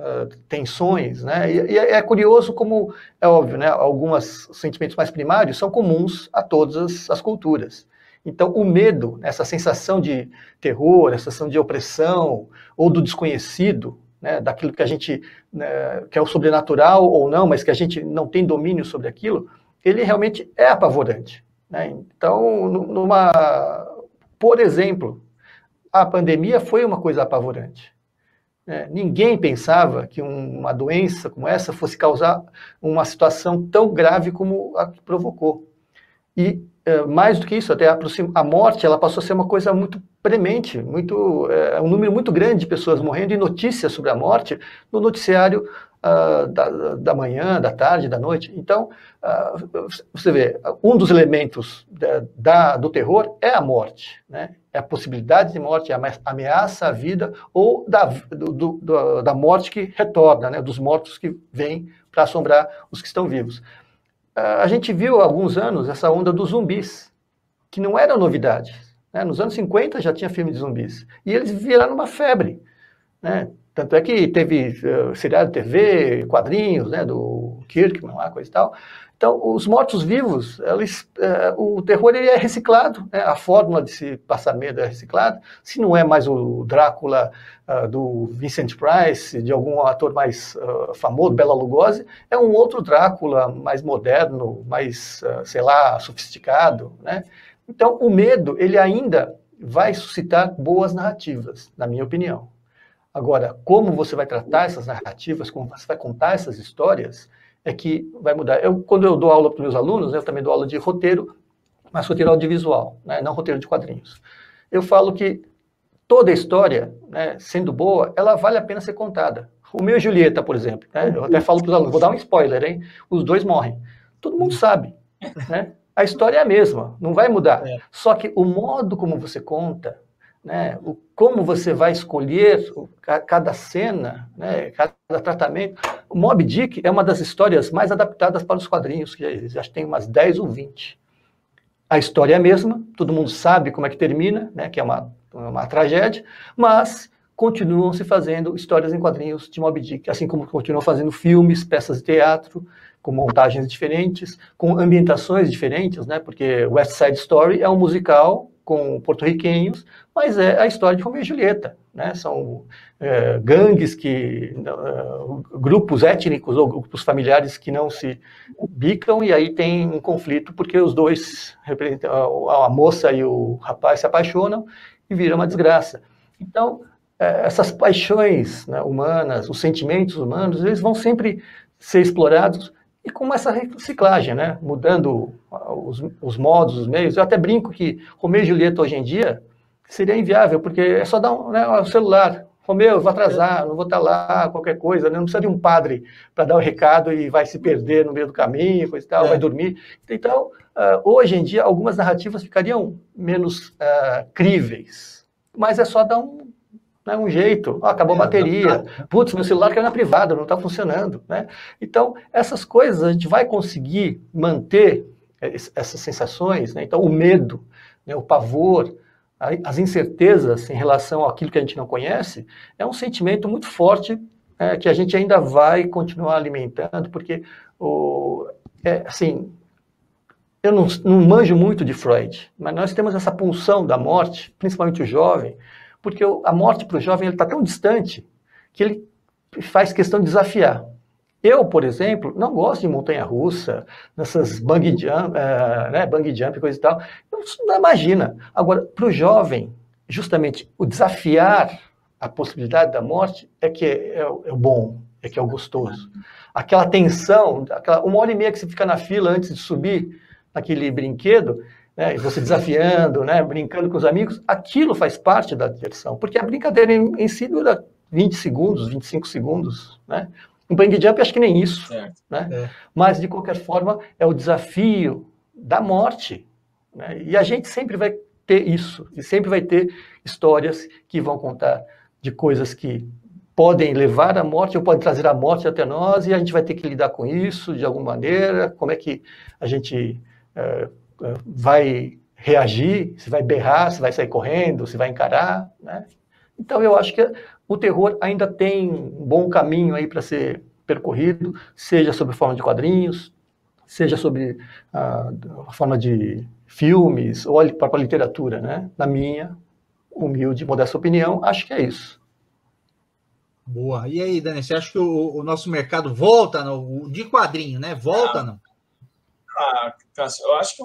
tensões, né? E é curioso como, é óbvio, né? Alguns sentimentos mais primários são comuns a todas as culturas. Então, o medo, essa sensação de terror, essa sensação de opressão ou do desconhecido, né, daquilo que a gente, né, que é o sobrenatural ou não, mas que a gente não tem domínio sobre aquilo, ele realmente é apavorante, né? Então, por exemplo, a pandemia foi uma coisa apavorante, né? Ninguém pensava que uma doença como essa fosse causar uma situação tão grave como a que provocou. E mais do que isso, até a morte, ela passou a ser uma coisa muito premente, um número muito grande de pessoas morrendo, e notícias sobre a morte no noticiário da manhã, da tarde, da noite. Então, você vê, um dos elementos do terror é a morte, né? É a possibilidade de morte, a ameaça à vida, ou da morte que retorna, né? Dos mortos que vêm para assombrar os que estão vivos. A gente viu há alguns anos essa onda dos zumbis, que não era novidade, né? Nos anos 50 já tinha filme de zumbis, e eles viraram uma febre, né? Tanto é que teve seriado de TV, quadrinhos, né, do Kirkman, lá, coisa e tal. Então, os mortos-vivos, o terror ele é reciclado, né? A fórmula de se passar medo é reciclada. Se não é mais o Drácula do Vincent Price, de algum ator mais famoso, Bela Lugosi, é um outro Drácula mais moderno, mais, sei lá, sofisticado, né? Então, o medo, ele ainda vai suscitar boas narrativas, na minha opinião. Agora, como você vai tratar essas narrativas, como você vai contar essas histórias, é que vai mudar. Quando eu dou aula para os meus alunos, eu também dou aula de roteiro, mas roteiro audiovisual, né, não roteiro de quadrinhos. Eu falo que toda história, né, sendo boa, ela vale a pena ser contada. Romeu e Julieta, por exemplo, né, eu até falo para os alunos, vou dar um spoiler, hein? Os dois morrem. Todo mundo sabe, né? A história é a mesma, não vai mudar. Só que o modo como você conta, né, como você vai escolher cada cena, né, cada tratamento. O Moby Dick é uma das histórias mais adaptadas para os quadrinhos que já existem. Acho que tem umas 10 ou 20. A história é a mesma, todo mundo sabe como é que termina, né, que é uma tragédia, mas continuam se fazendo histórias em quadrinhos de Moby Dick, assim como continuam fazendo filmes, peças de teatro, com montagens diferentes, com ambientações diferentes, né, porque West Side Story é um musical com porto-riquenhos, mas é a história de Romeu e Julieta, né? São gangues grupos étnicos ou grupos familiares que não se bicam, e aí tem um conflito porque os dois, a moça e o rapaz, se apaixonam e vira uma desgraça. Então, essas paixões, né, humanas, os sentimentos humanos, eles vão sempre ser explorados, e com essa reciclagem, né, mudando os modos, os meios. Eu até brinco que Romeu e Julieta hoje em dia seria inviável, porque é só dar um celular. Romeu, eu vou atrasar, não vou estar lá, qualquer coisa, né? Não precisa de um padre para dar o recado e vai se perder no meio do caminho, coisa e tal, vai dormir. Então, hoje em dia, algumas narrativas ficariam menos críveis, mas é só dar um jeito, acabou a bateria, putz, meu celular caiu na privada, não está funcionando, né? Então, essas coisas a gente vai conseguir manter essas sensações, né? Então, o medo, né, o pavor, as incertezas em relação àquilo que a gente não conhece, é um sentimento muito forte que a gente ainda vai continuar alimentando, porque, assim, eu não manjo muito de Freud, mas nós temos essa pulsão da morte, principalmente o jovem, porque a morte para o jovem está tão distante que ele faz questão de desafiar. Eu, por exemplo, não gosto de montanha-russa, nessas bungee jump, coisa e tal. Não imagina. Agora, para o jovem, justamente o desafiar a possibilidade da morte é que é o bom, é que é o gostoso. Aquela tensão, aquela 1h30 que você fica na fila antes de subir naquele brinquedo, né, e você desafiando, né, brincando com os amigos, aquilo faz parte da diversão, porque a brincadeira em si dura 20 segundos, 25 segundos, né? Um bungee jump acho que nem isso, né? Mas de qualquer forma é o desafio da morte, né? E a gente sempre vai ter isso, e sempre vai ter histórias que vão contar de coisas que podem levar à morte ou podem trazer a morte até nós, e a gente vai ter que lidar com isso de alguma maneira, como é que a gente vai reagir, se vai berrar, se vai sair correndo, se vai encarar, né? Então eu acho que o terror ainda tem um bom caminho aí para ser percorrido, seja sob forma de quadrinhos, seja sob a forma de filmes, ou a própria literatura, né? Na minha humilde, modesta opinião, acho que é isso. Boa. E aí, Dani, você acha que o nosso mercado volta de quadrinho, né? Volta, não? Cássio, eu acho que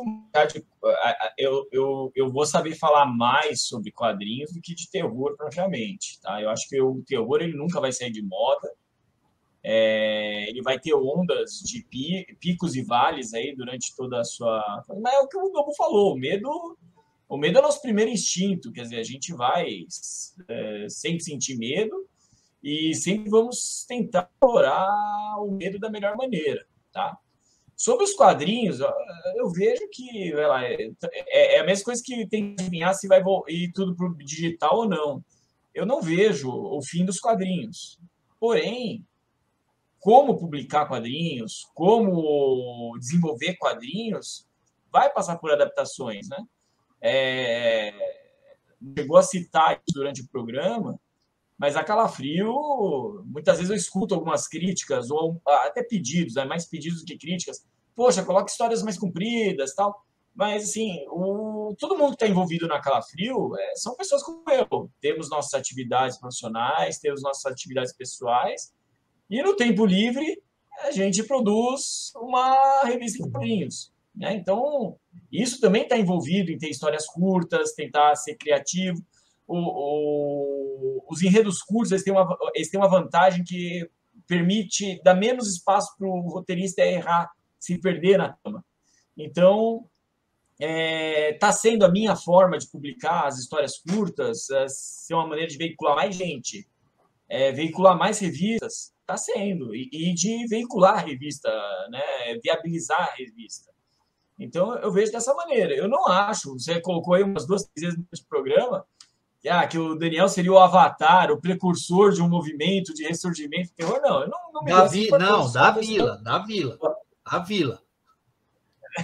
eu vou saber falar mais sobre quadrinhos do que de terror propriamente, tá? Eu acho que o terror ele nunca vai sair de moda. Ele vai ter ondas de picos e vales aí durante toda a sua... Mas é o que o Nobu falou, o medo é nosso primeiro instinto, quer dizer, a gente vai sempre sentir medo e sempre vamos tentar explorar o medo da melhor maneira, tá? Sobre os quadrinhos, eu vejo que é a mesma coisa que tem que adivinhar se vai ir tudo para o digital ou não. Eu não vejo o fim dos quadrinhos. Porém, como publicar quadrinhos, como desenvolver quadrinhos, vai passar por adaptações, né? Chegou a citar isso durante o programa, mas a Calafrio, muitas vezes eu escuto algumas críticas, ou até pedidos, mais pedidos do que críticas. Poxa, coloca histórias mais compridas, tal. Mas, assim, todo mundo que está envolvido na Calafrio são pessoas como eu. Temos nossas atividades profissionais, temos nossas atividades pessoais, e no tempo livre a gente produz uma revista em quadrinhos, né? Então, isso também está envolvido em ter histórias curtas, tentar ser criativo. Os enredos curtos eles têm uma vantagem que permite dar menos espaço para o roteirista errar, se perder na trama. Então, está sendo a minha forma de publicar as histórias curtas, ser uma maneira de veicular mais gente, veicular mais revistas, está sendo, e de veicular a revista, né? Viabilizar a revista. Então, eu vejo dessa maneira. Eu não acho, você colocou aí umas 2, 3 vezes no programa, que o Daniel seria o avatar, o precursor de um movimento de ressurgimento do terror. Não, eu não me da Vila.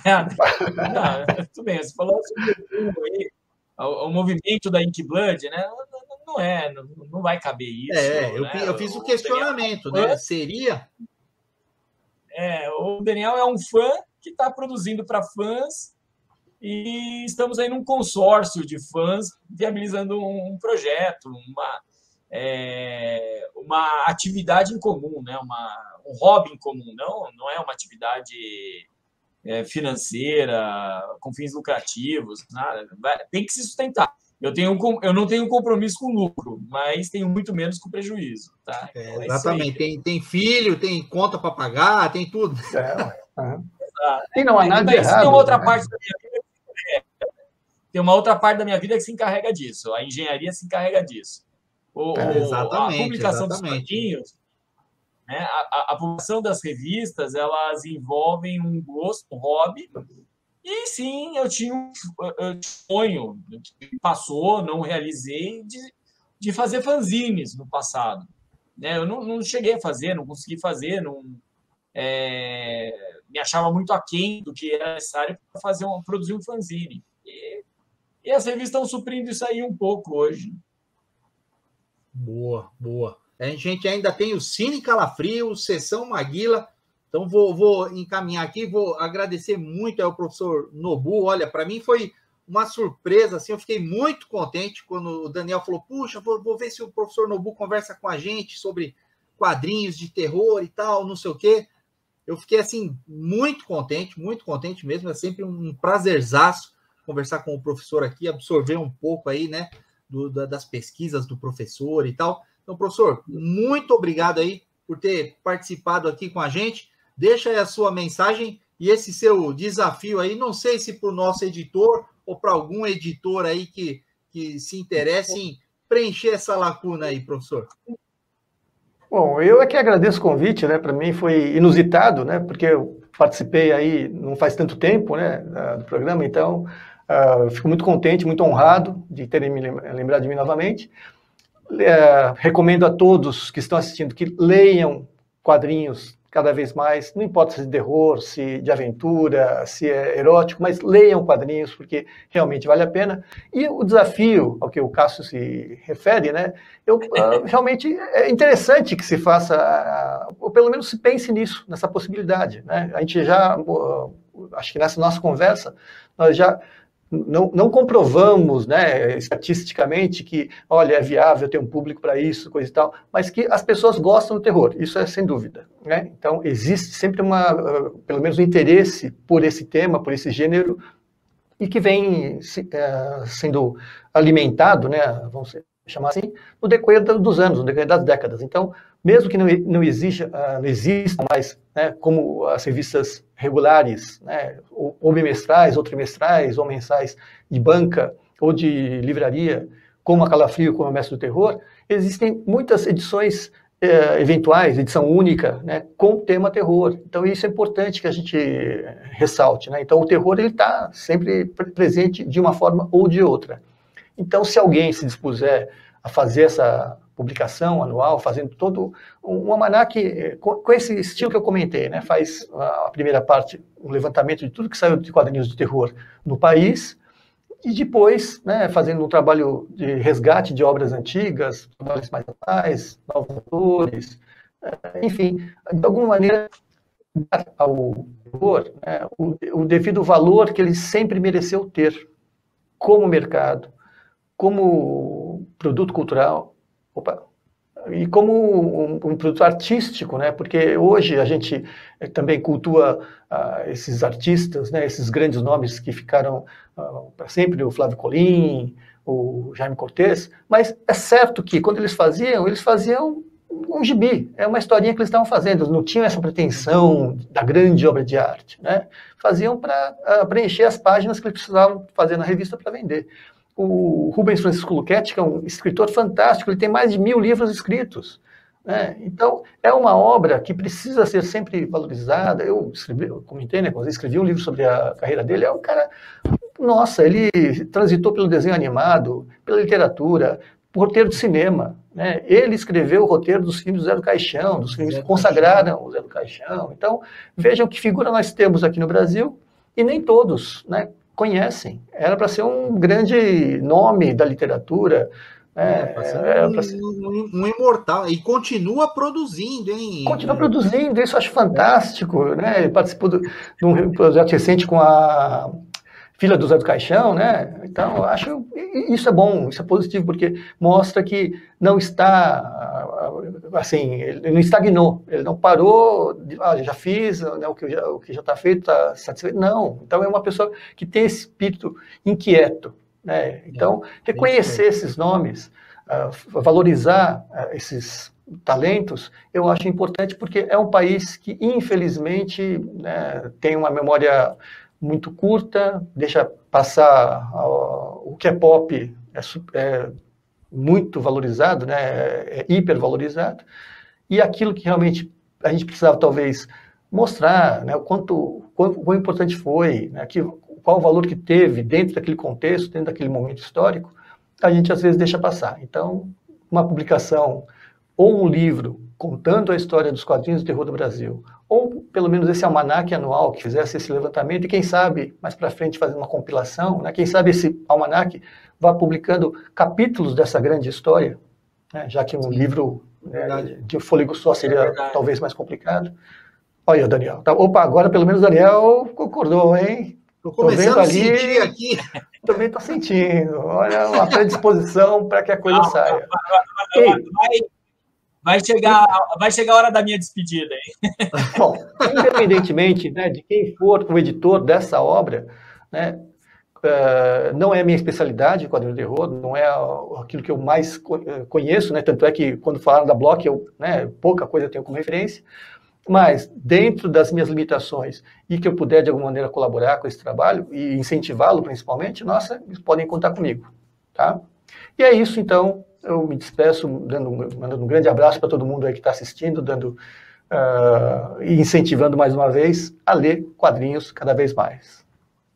Não, tudo bem, você falou sobre o movimento da Ink Blood, né? Não vai caber isso. Eu fiz o questionamento, né? Seria? O Daniel é um fã que está produzindo para fãs e estamos aí num consórcio de fãs viabilizando um projeto, uma atividade em comum, né? Um hobby em comum, não é uma atividade financeira, com fins lucrativos, nada. Tem que se sustentar. Eu não tenho compromisso com lucro, mas tenho muito menos com prejuízo. Tá? Então, exatamente. Tem filho, tem conta para pagar, tem tudo. E não há nada de errado. Tem uma outra parte da minha vida tem uma outra parte da minha vida que se encarrega disso. A engenharia se encarrega disso. A publicação dos quadrinhos, né? A publicação das revistas, elas envolvem um gosto, um hobby. E sim, eu tinha um sonho que passou, não realizei, de fazer fanzines no passado. Né? Eu não cheguei a fazer, não consegui fazer, me achava muito aquém do que era necessário para produzir um fanzine. E as revistas estão suprindo isso aí um pouco hoje. Boa. A gente ainda tem o Cine Calafrio, Sessão Maguila. Então, vou encaminhar aqui, vou agradecer muito ao professor Nobu. Olha, para mim foi uma surpresa, assim, eu fiquei muito contente quando o Daniel falou, puxa, vou ver se o professor Nobu conversa com a gente sobre quadrinhos de terror e tal, não sei o quê. Eu fiquei, assim, muito contente mesmo. É sempre um prazerzaço conversar com o professor aqui, absorver um pouco aí, né, das pesquisas do professor e tal. Então, professor, muito obrigado aí por ter participado aqui com a gente. Deixa aí a sua mensagem e esse seu desafio aí, não sei se para o nosso editor ou para algum editor aí que se interesse em preencher essa lacuna aí, professor. Bom, eu é que agradeço o convite, né? Para mim foi inusitado, né? Porque eu participei aí não faz tanto tempo, né? Do programa, então fico muito contente, muito honrado de terem me lembrado de mim novamente. Recomendo a todos que estão assistindo que leiam quadrinhos cada vez mais, não importa se de terror, se de aventura, se é erótico, mas leiam quadrinhos, porque realmente vale a pena. E o desafio ao que o Cássio se refere, né, realmente é interessante que se faça, ou pelo menos se pense nisso, nessa possibilidade. Né? A gente já, acho que nessa nossa conversa, nós já não comprovamos, né, estatisticamente que, olha, é viável ter um público para isso, coisa e tal, mas que as pessoas gostam do terror, isso é sem dúvida. Né? Então, existe sempre pelo menos um interesse por esse tema, por esse gênero, e que vem sendo alimentado, né, vamos chamar assim, no decorrer dos anos, no decorrer das décadas. Então, mesmo que não existam mais, né, como as revistas regulares, né, ou bimestrais, ou trimestrais, ou mensais de banca, ou de livraria, como a Calafrio, como a Mestre do Terror, existem muitas edições eventuais, edição única, né, com tema terror. Então, isso é importante que a gente ressalte. Né? Então, o terror está sempre presente de uma forma ou de outra. Então, se alguém se dispuser a fazer essa publicação anual, fazendo todo um almanaque com esse estilo que eu comentei, né? Faz a primeira parte, um levantamento de tudo que saiu de quadrinhos de terror no país, e depois, né, fazendo um trabalho de resgate de obras antigas, trabalhos mais atuais, novos autores, enfim, de alguma maneira, dar ao terror, né, o devido valor que ele sempre mereceu ter como mercado, como produto cultural, e como um produto artístico, né? Porque hoje a gente também cultua esses artistas, né? Esses grandes nomes que ficaram para sempre, o Flávio Colim, o Jaime Cortez, mas é certo que quando eles faziam um gibi, é uma historinha que eles estavam fazendo, não tinham essa pretensão da grande obra de arte, né? Faziam para preencher as páginas que eles precisavam fazer na revista para vender. O Rubens Francisco Luchetti, que é um escritor fantástico, ele tem mais de 1000 livros escritos. Né? Então, é uma obra que precisa ser sempre valorizada. Eu comentei, né, quando eu escrevi um livro sobre a carreira dele, é um cara, nossa, ele transitou pelo desenho animado, pela literatura, por roteiro de cinema. Né? Ele escreveu o roteiro dos filmes do Zé do Caixão, dos filmes que consagraram o Zé do Caixão. Então, vejam que figura nós temos aqui no Brasil, e nem todos, né, conhecem. Era para ser um grande nome da literatura. Um imortal. E continua produzindo, hein? Continua produzindo, isso eu acho fantástico. Né? Ele participou de um projeto recente com a filha do Zé do Caixão, né? Então, eu acho isso é bom, isso é positivo, porque mostra que não está, assim, ele não estagnou, ele não parou, já fiz, né, o que já está feito, está satisfeito. Não, então é uma pessoa que tem esse espírito inquieto, né? Então, reconhecer esses nomes, valorizar esses talentos, eu acho importante, porque é um país que, infelizmente, né, tem uma memória muito curta, deixa passar o que é pop, é muito valorizado, né, é hipervalorizado, e aquilo que realmente a gente precisava talvez mostrar, né, o quão importante foi, né, qual o valor que teve dentro daquele contexto, dentro daquele momento histórico, a gente às vezes deixa passar. Então, uma publicação ou um livro contando a história dos quadrinhos de terror do Brasil, ou pelo menos esse almanaque anual que fizesse esse levantamento, e quem sabe, mais para frente, fazer uma compilação, né? Quem sabe esse almanaque vá publicando capítulos dessa grande história, né? Já que um livro de um fôlego só seria talvez mais complicado. Olha o Daniel. Tá, opa, agora pelo menos o Daniel concordou, hein? Estou começando a sentir aqui. Também estou sentindo. Olha, uma predisposição para que a coisa saia. Vai chegar a hora da minha despedida aí. Bom, independentemente, né, de quem for o editor dessa obra, né, não é a minha especialidade, quadrinho de terror, não é aquilo que eu mais conheço, né, tanto é que quando falaram da Block, pouca coisa eu tenho como referência, mas dentro das minhas limitações e que eu puder de alguma maneira colaborar com esse trabalho e incentivá-lo principalmente, nossa, eles podem contar comigo, tá? E é isso, então, eu me despeço mandando um grande abraço para todo mundo aí que está assistindo, e incentivando mais uma vez a ler quadrinhos cada vez mais.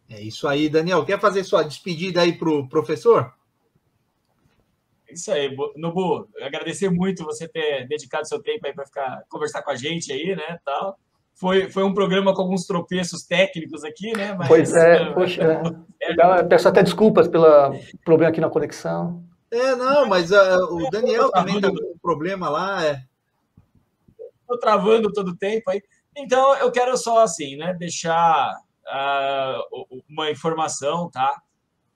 É isso aí, Daniel. Quer fazer sua despedida aí para o professor? Isso aí, Nobu, agradecer muito você ter dedicado seu tempo aí para conversar com a gente aí, né, tal. Foi um programa com alguns tropeços técnicos aqui, né? Mas, pois é, poxa, peço até desculpas pelo problema aqui na conexão. Não, mas o Daniel também está com um problema lá. Estou travando todo o tempo aí. Então, eu quero só, assim, né, deixar uma informação, tá?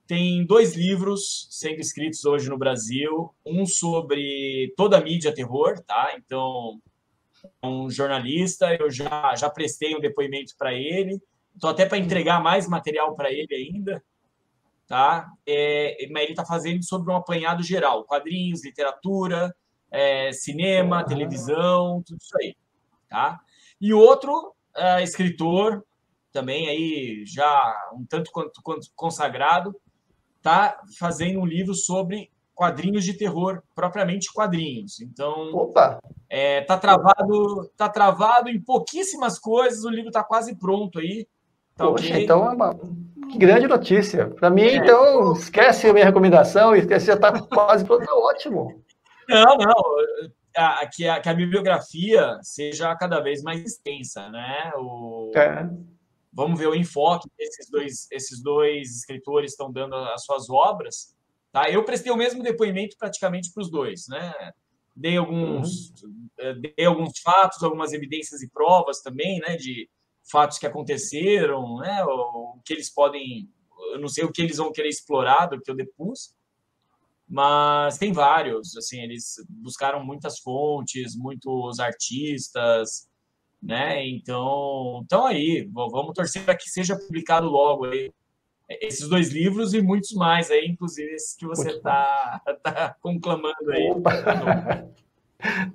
Tem 2 livros sendo escritos hoje no Brasil, um sobre toda a mídia terror, tá? Então, um jornalista, eu já prestei um depoimento para ele, estou até para entregar mais material para ele ainda, tá? Mas ele está fazendo sobre um apanhado geral, quadrinhos, literatura, cinema, televisão, tudo isso aí, tá? E outro escritor, também aí já um tanto quanto consagrado, tá fazendo um livro sobre quadrinhos de terror, propriamente quadrinhos. Então, opa, tá travado em pouquíssimas coisas, o livro está quase pronto aí. Tá, poxa, okay? então é uma grande notícia. Para mim, então, esquece a minha recomendação, já está quase pronto, tá ótimo. Não, que a bibliografia seja cada vez mais extensa, né? Vamos ver o enfoque que esses dois escritores estão dando às suas obras. Tá? Eu prestei o mesmo depoimento praticamente para os dois, né? Dei alguns fatos, algumas evidências e provas também, né? De fatos que aconteceram, né? O que eles podem... Eu não sei o que eles vão querer explorar do que eu depus, mas tem vários. Assim, eles buscaram muitas fontes, muitos artistas, né? Então aí, vamos torcer para que seja publicado logo aí esses 2 livros e muitos mais aí, inclusive esses que você tá conclamando aí.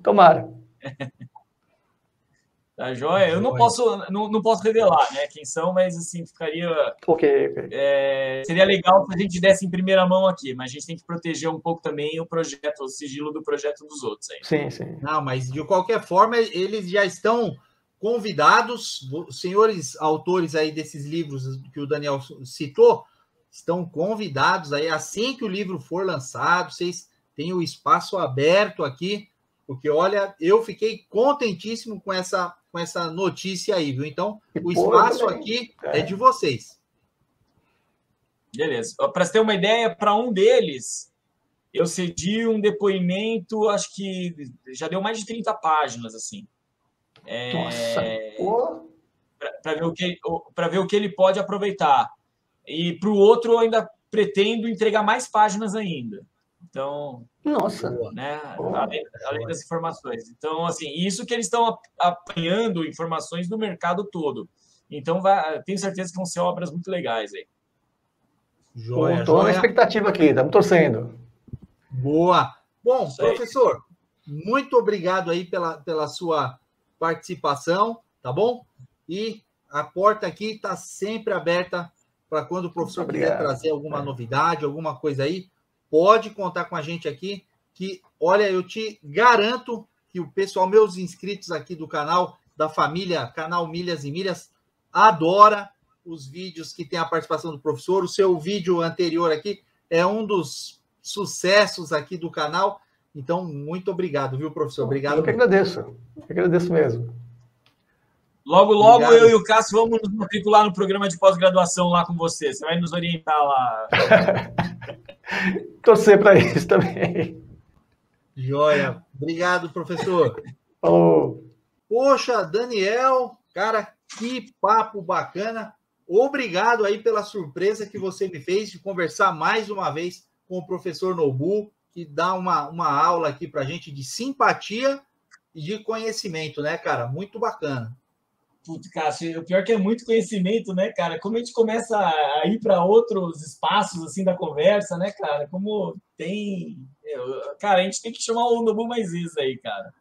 Tomara. Tá joia? Eu não posso revelar, né, quem são, mas assim, ficaria... Ok. Seria legal se a gente desse em primeira mão aqui, mas a gente tem que proteger um pouco também o sigilo do projeto dos outros aí. Sim. Não, mas de qualquer forma, eles já estão convidados, os senhores autores aí desses livros que o Daniel citou, estão convidados aí, assim que o livro for lançado, vocês têm o espaço aberto aqui, porque, olha, eu fiquei contentíssimo com essa notícia aí, viu? Então, o espaço aqui é de vocês. Beleza. Para você ter uma ideia, para um deles, eu cedi um depoimento, acho que já deu mais de 30 páginas, assim. Para ver o que ele pode aproveitar. E para o outro, eu ainda pretendo entregar mais páginas ainda. Então, né, além das informações. Então, assim, isso que eles estão apanhando informações do mercado todo. Então, tenho certeza que vão ser obras muito legais aí. Estou na expectativa aqui, estamos torcendo. Boa. Bom, professor, muito obrigado aí pela sua participação, tá bom? E a porta aqui está sempre aberta para quando o professor quiser trazer alguma novidade, alguma coisa aí, pode contar com a gente aqui, que, olha, eu te garanto que o pessoal, meus inscritos aqui do canal, da família Canal Milhas e Milhas, adora os vídeos que tem a participação do professor. O seu vídeo anterior aqui é um dos sucessos aqui do canal. Então, muito obrigado, viu, professor? Obrigado. Eu que agradeço mesmo. Logo, obrigado. Eu e o Cássio vamos nos matricular no programa de pós-graduação lá com você. Você vai nos orientar lá. Torcer para isso também. Joia. Obrigado, professor. Falou. Poxa, Daniel, cara, que papo bacana. Obrigado aí pela surpresa que você me fez de conversar mais uma vez com o professor Nobu, que dá uma aula aqui para a gente de simpatia de conhecimento, né, cara? Muito bacana. Putz, Cássio, o pior é que é muito conhecimento, né, cara? Como a gente começa a ir para outros espaços, assim, da conversa, né, cara? Como tem... Cara, a gente tem que chamar o Nobu mais vezes aí, cara.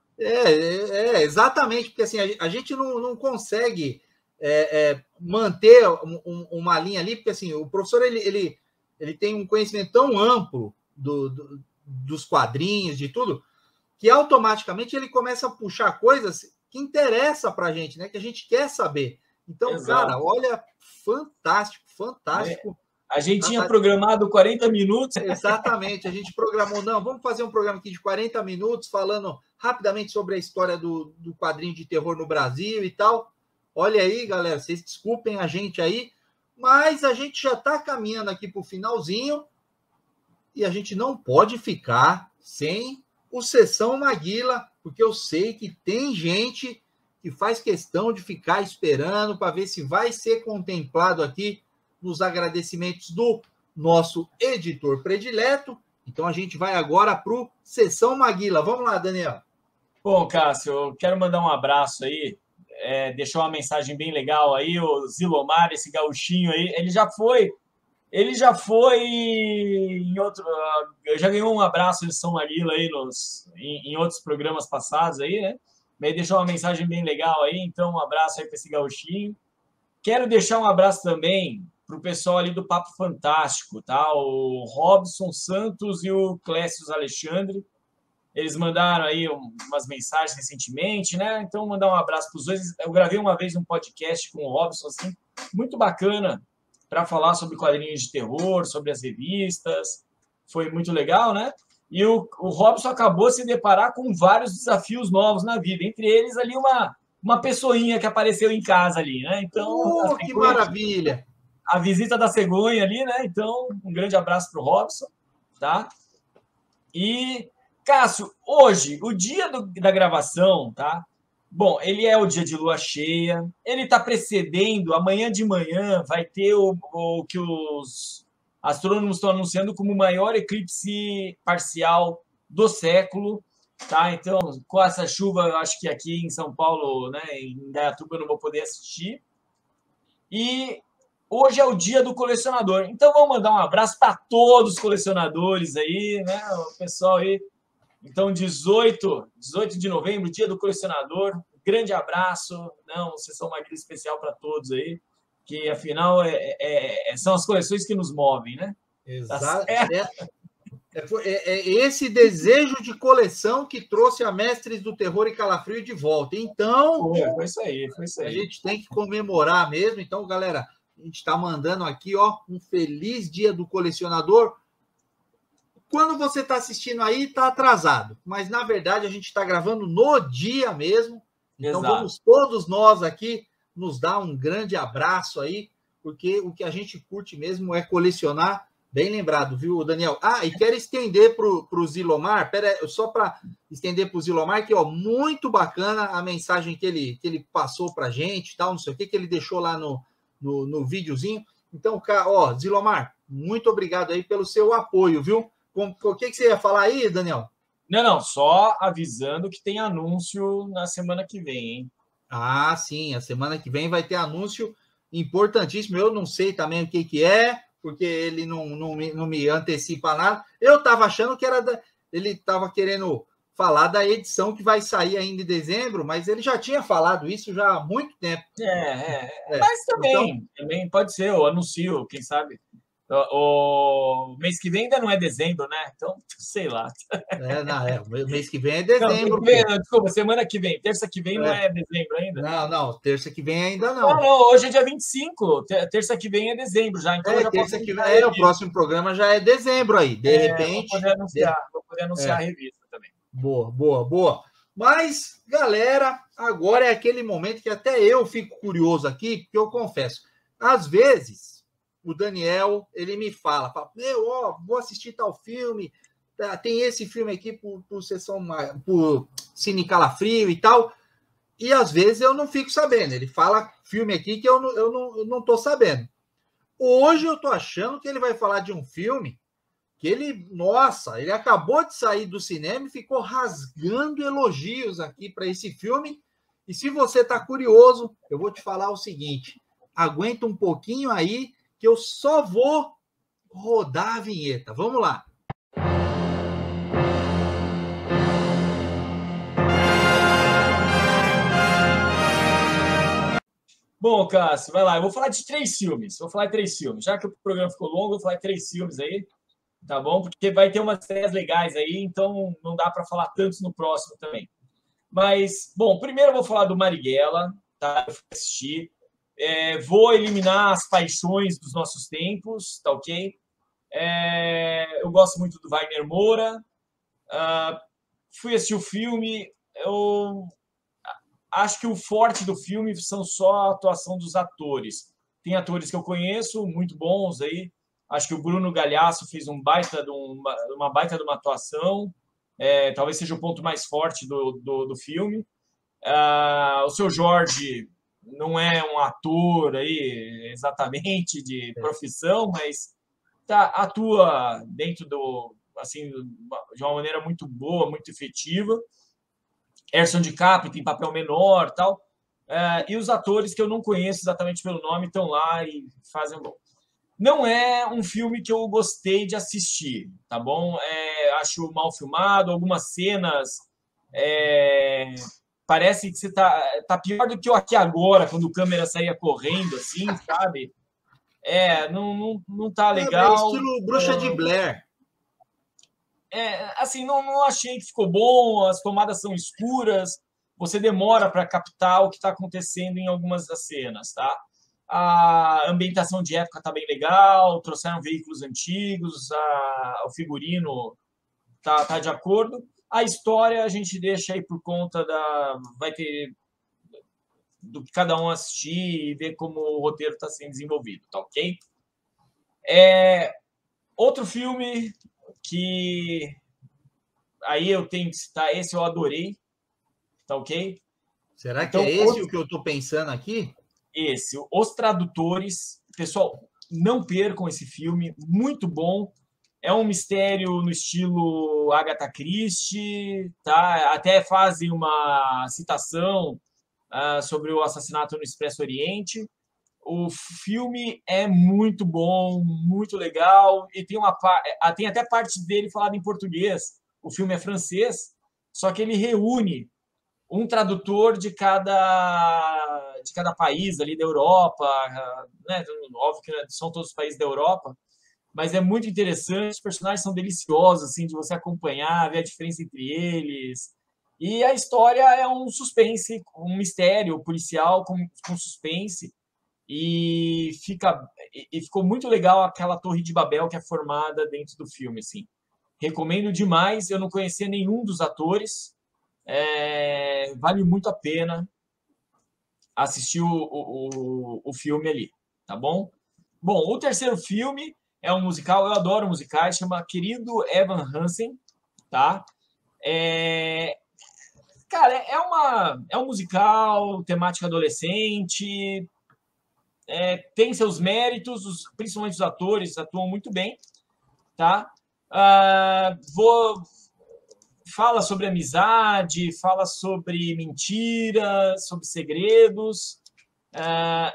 Exatamente, porque assim, a gente não consegue manter uma linha ali, porque assim, o professor ele tem um conhecimento tão amplo dos quadrinhos, de tudo, que automaticamente ele começa a puxar coisas que interessam para a gente, né? Que a gente quer saber. Então, Exato. cara, olha, fantástico, fantástico. A gente tinha programado 40 minutos. Exatamente, a gente programou, não, vamos fazer um programa aqui de 40 minutos, falando rapidamente sobre a história do quadrinho de terror no Brasil e tal. Olha aí, galera, vocês desculpem a gente aí, mas a gente já está caminhando aqui para o finalzinho e a gente não pode ficar sem o Sessão Maguila, porque eu sei que tem gente que faz questão de ficar esperando para ver se vai ser contemplado aqui nos agradecimentos do nosso editor predileto. Então a gente vai agora para o Sessão Maguila. Vamos lá, Daniel. Bom, Cássio, eu quero mandar um abraço aí. Deixou uma mensagem bem legal aí, o Zilomar, esse gauchinho aí, ele já foi em outro, já ganhou um abraço de São Maguila aí em outros programas passados aí, né? Mas deixou uma mensagem bem legal aí, então um abraço aí para esse gauchinho. Quero deixar um abraço também para o pessoal ali do Papo Fantástico, tá? O Robson Santos e o Clécio Alexandre. Eles mandaram aí umas mensagens recentemente, né? Então, mandar um abraço para os dois. Eu gravei uma vez um podcast com o Robson, assim, muito bacana, para falar sobre quadrinhos de terror, sobre as revistas. Foi muito legal, né? E o Robson acabou se deparar com vários desafios novos na vida. Entre eles, ali, uma pessoinha que apareceu em casa ali, né? Então, que maravilha! A visita da cegonha ali, né? Então, um grande abraço para o Robson, tá? E, Cássio, hoje, o dia da gravação, tá? Bom, ele é o dia de lua cheia, ele está precedendo, amanhã de manhã vai ter o que os astrônomos estão anunciando como o maior eclipse parcial do século, tá? Então, com essa chuva, eu acho que aqui em São Paulo, né, em Indaiatuba, eu não vou poder assistir. E hoje é o dia do colecionador. Então, vamos mandar um abraço para todos os colecionadores aí, né? O pessoal aí. Então, 18 de novembro, dia do colecionador. Grande abraço. Não, Sessão Maguila especial para todos aí. Que, afinal, são as coleções que nos movem, né? Exato. É esse desejo de coleção que trouxe a Mestres do Terror e Calafrio de volta. Então, foi isso aí. A gente tem que comemorar mesmo. Então, galera, a gente está mandando aqui, ó, um feliz dia do colecionador. Quando você está assistindo aí, está atrasado. Mas, na verdade, a gente está gravando no dia mesmo. Então, Exato. Vamos todos nós aqui nos dar um grande abraço aí, porque o que a gente curte mesmo é colecionar. Bem lembrado, viu, Daniel? E quero estender para o Zilomar, só para estender para o Zilomar, que, ó, muito bacana a mensagem que ele passou para a gente, tal, não sei o que ele deixou lá no videozinho. Então, ó, Zilomar, muito obrigado aí pelo seu apoio, viu? O que você ia falar aí, Daniel? Não, só avisando que tem anúncio na semana que vem, hein? Sim, a semana que vem vai ter anúncio importantíssimo. Eu não sei também o que é, porque ele não me antecipa nada. Eu estava achando que ele estava querendo falar da edição que vai sair ainda em dezembro, mas ele já tinha falado isso já há muito tempo. Mas também pode ser, eu anuncio, quem sabe. O mês que vem ainda não é dezembro, né? Então, sei lá. O mês que vem é dezembro. Desculpa, semana que vem. Terça que vem não é dezembro ainda? Não, terça que vem ainda não. Não, hoje é dia 25. Terça que vem é dezembro já. Então terça que vem o próximo programa já é dezembro aí. De repente. Vou poder anunciar a revista também. Boa. Mas, galera, agora é aquele momento que até eu fico curioso aqui, porque eu confesso, às vezes o Daniel, ele me fala, vou assistir tal filme, tem esse filme aqui por Cine Calafrio e tal, e às vezes eu não fico sabendo, ele fala filme aqui que eu não estou sabendo. Hoje eu estou achando que ele vai falar de um filme que ele, nossa, ele acabou de sair do cinema e ficou rasgando elogios aqui para esse filme. E se você está curioso, eu vou te falar o seguinte, aguenta um pouquinho aí, que eu só vou rodar a vinheta. Vamos lá. Bom, Cássio, vai lá. Eu vou falar de 3 filmes. Já que o programa ficou longo, eu vou falar de 3 filmes aí, tá bom? Porque vai ter umas ideias legais aí, então não dá para falar tantos no próximo também. Mas, bom, primeiro eu vou falar do Marighella, tá? Eu fui assistir. Vou eliminar as paixões dos nossos tempos, tá ok? Eu gosto muito do Wagner Moura. Fui assistir o filme. Eu acho que o forte do filme são só a atuação dos atores. Tem atores que eu conheço, muito bons aí. Acho que o Bruno Galhaço fez uma baita de uma atuação. Talvez seja o ponto mais forte do filme. O Seu Jorge não é um ator aí exatamente de profissão, mas atua dentro assim, de uma maneira muito boa, muito efetiva. Erson de Capri tem papel menor, tal. E os atores que eu não conheço exatamente pelo nome estão lá e fazem bom. Não é um filme que eu gostei de assistir, tá bom? Acho mal filmado, algumas cenas parece que você tá pior do que eu aqui agora, quando a câmera saía correndo, assim, sabe? Não tá legal. Estilo Bruxa de Blair. Assim, não achei que ficou bom, as tomadas são escuras, você demora para captar o que está acontecendo em algumas das cenas, tá? A ambientação de época está bem legal, trouxeram veículos antigos, o figurino tá de acordo. A história a gente deixa aí por conta vai ter do que cada um assistir e ver como o roteiro está sendo desenvolvido, tá ok? Outro filme que aí eu tenho que citar, esse eu adorei, tá ok? Será que é esse o que eu estou pensando aqui? Esse, Os Tradutores. Pessoal, não percam esse filme, muito bom. É um mistério no estilo Agatha Christie, tá? Até fazem uma citação sobre o assassinato no Expresso Oriente. O filme é muito bom, muito legal, e tem até parte dele falada em português. O filme é francês, só que ele reúne um tradutor de cada país ali da Europa, né? Óbvio que são todos os países da Europa, mas é muito interessante, os personagens são deliciosos, assim, de você acompanhar, ver a diferença entre eles. E a história é um suspense, um mistério policial com suspense. E ficou muito legal aquela Torre de Babel que é formada dentro do filme, assim. Recomendo demais. Eu não conhecia nenhum dos atores. Vale muito a pena assistir o filme ali, tá bom? Bom, o terceiro filme é um musical. Eu adoro musicais. Chama Querido Evan Hansen, tá? Cara, é um musical, temática adolescente. Tem seus méritos, principalmente os atores atuam muito bem, tá? Fala sobre amizade, fala sobre mentiras, sobre segredos,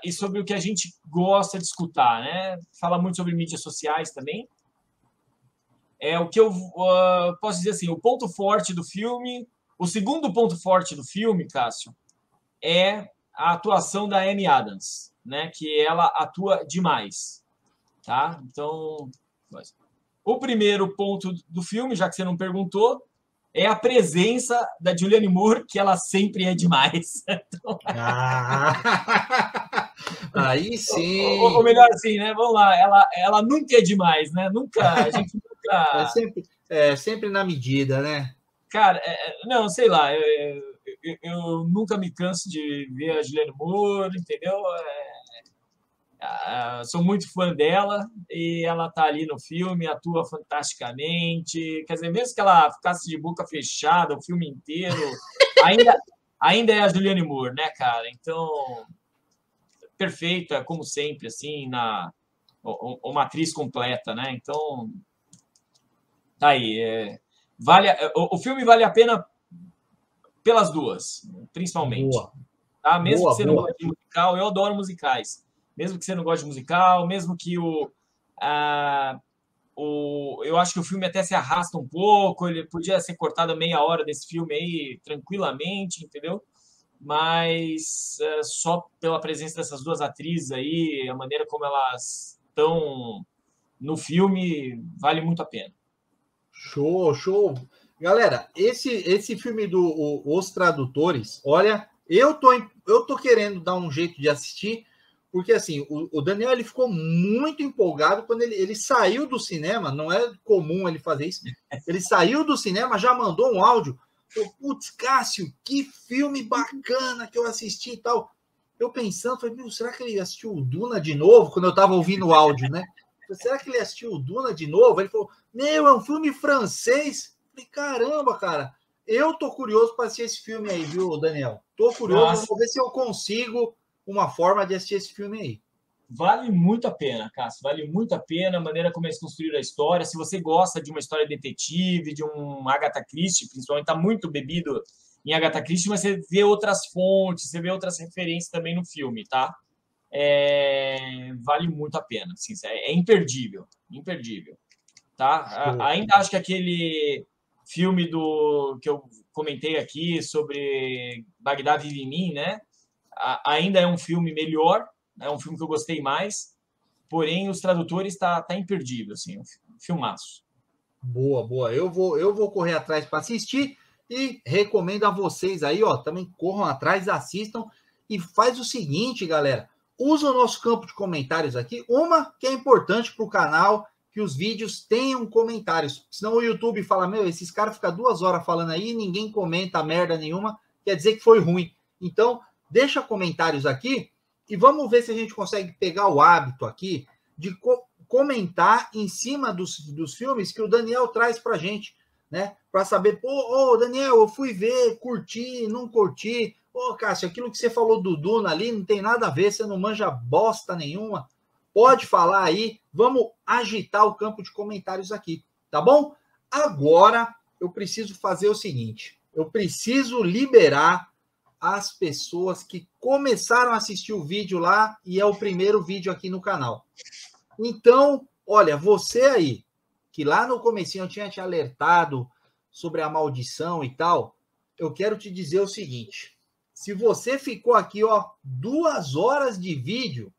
e sobre o que a gente gosta de escutar, né? Fala muito sobre mídias sociais também. O que eu posso dizer assim, o ponto forte do filme, o segundo ponto forte do filme, Cássio, é a atuação da Amy Adams, né? Que ela atua demais, tá? Então, o primeiro ponto do filme, já que você não perguntou, é a presença da Julianne Moore, que ela sempre é demais. Então, aí sim. Ou melhor assim, né? Vamos lá, ela nunca é demais, né? A gente nunca. Sempre na medida, né? Cara, não, sei lá, eu nunca me canso de ver a Julianne Moore, entendeu? Sou muito fã dela e ela tá ali no filme, atua fantasticamente. Quer dizer, mesmo que ela ficasse de boca fechada o filme inteiro, ainda é a Julianne Moore, né, cara? Então, perfeita, como sempre, assim, uma atriz completa, né? Então, Tá aí. O filme vale a pena pelas duas, principalmente. Boa. Tá? Mesmo Boa, que você não boa. goste de musical, eu adoro musicais. Mesmo que você não goste de musical, mesmo que eu acho que o filme até se arrasta um pouco, ele podia ser cortado meia hora desse filme aí tranquilamente, entendeu? Mas só pela presença dessas duas atrizes aí, a maneira como elas estão no filme, vale muito a pena. Show, show. Galera, esse filme Os Tradutores, olha, eu tô querendo dar um jeito de assistir, porque assim, o Daniel ele ficou muito empolgado quando ele saiu do cinema, não é comum ele fazer isso. Ele saiu do cinema, já mandou um áudio. Putz, Cássio, que filme bacana que eu assisti e tal. Eu pensando, falei, meu, será que ele assistiu o Duna de novo? Quando eu tava ouvindo o áudio, né? Falei, será que ele assistiu o Duna de novo? Ele falou, meu, é um filme francês. Falei, caramba, cara, eu tô curioso para assistir esse filme aí, viu, Daniel? Tô curioso, vou ver se eu consigo uma forma de assistir esse filme aí. Vale muito a pena, Cássio, vale muito a pena a maneira como eles construíram a história. Se você gosta de uma história detetive, de um Agatha Christie, principalmente, está muito bebido em Agatha Christie, mas você vê outras fontes, você vê outras referências também no filme, tá? Vale muito a pena, assim, é imperdível, imperdível, tá? Ainda acho que aquele filme que eu comentei aqui sobre Bagdá Vive em Mim, né? Ainda é um filme melhor, é um filme que eu gostei mais, porém Os Tradutores está imperdível, assim, um filmaço. Boa, boa. Eu vou correr atrás para assistir e recomendo a vocês aí, ó, também corram atrás, assistam e faz o seguinte, galera, usa o nosso campo de comentários aqui, uma que é importante para o canal, que os vídeos tenham comentários, senão o YouTube fala, meu, esses caras ficam 2 horas falando aí, ninguém comenta merda nenhuma, quer dizer que foi ruim. Então, deixa comentários aqui e vamos ver se a gente consegue pegar o hábito aqui de comentar em cima dos filmes que o Daniel traz pra gente, né? Para saber, pô, Daniel, eu fui ver, curti, não curti. Ô, Cássio, aquilo que você falou do Duna ali não tem nada a ver, você não manja bosta nenhuma. Pode falar aí, vamos agitar o campo de comentários aqui, tá bom? Agora eu preciso fazer o seguinte, eu preciso liberar as pessoas que começaram a assistir o vídeo lá e é o primeiro vídeo aqui no canal. Então, olha, você aí, que lá no comecinho eu tinha te alertado sobre a maldição e tal, eu quero te dizer o seguinte, se você ficou aqui, ó, 2 horas de vídeo,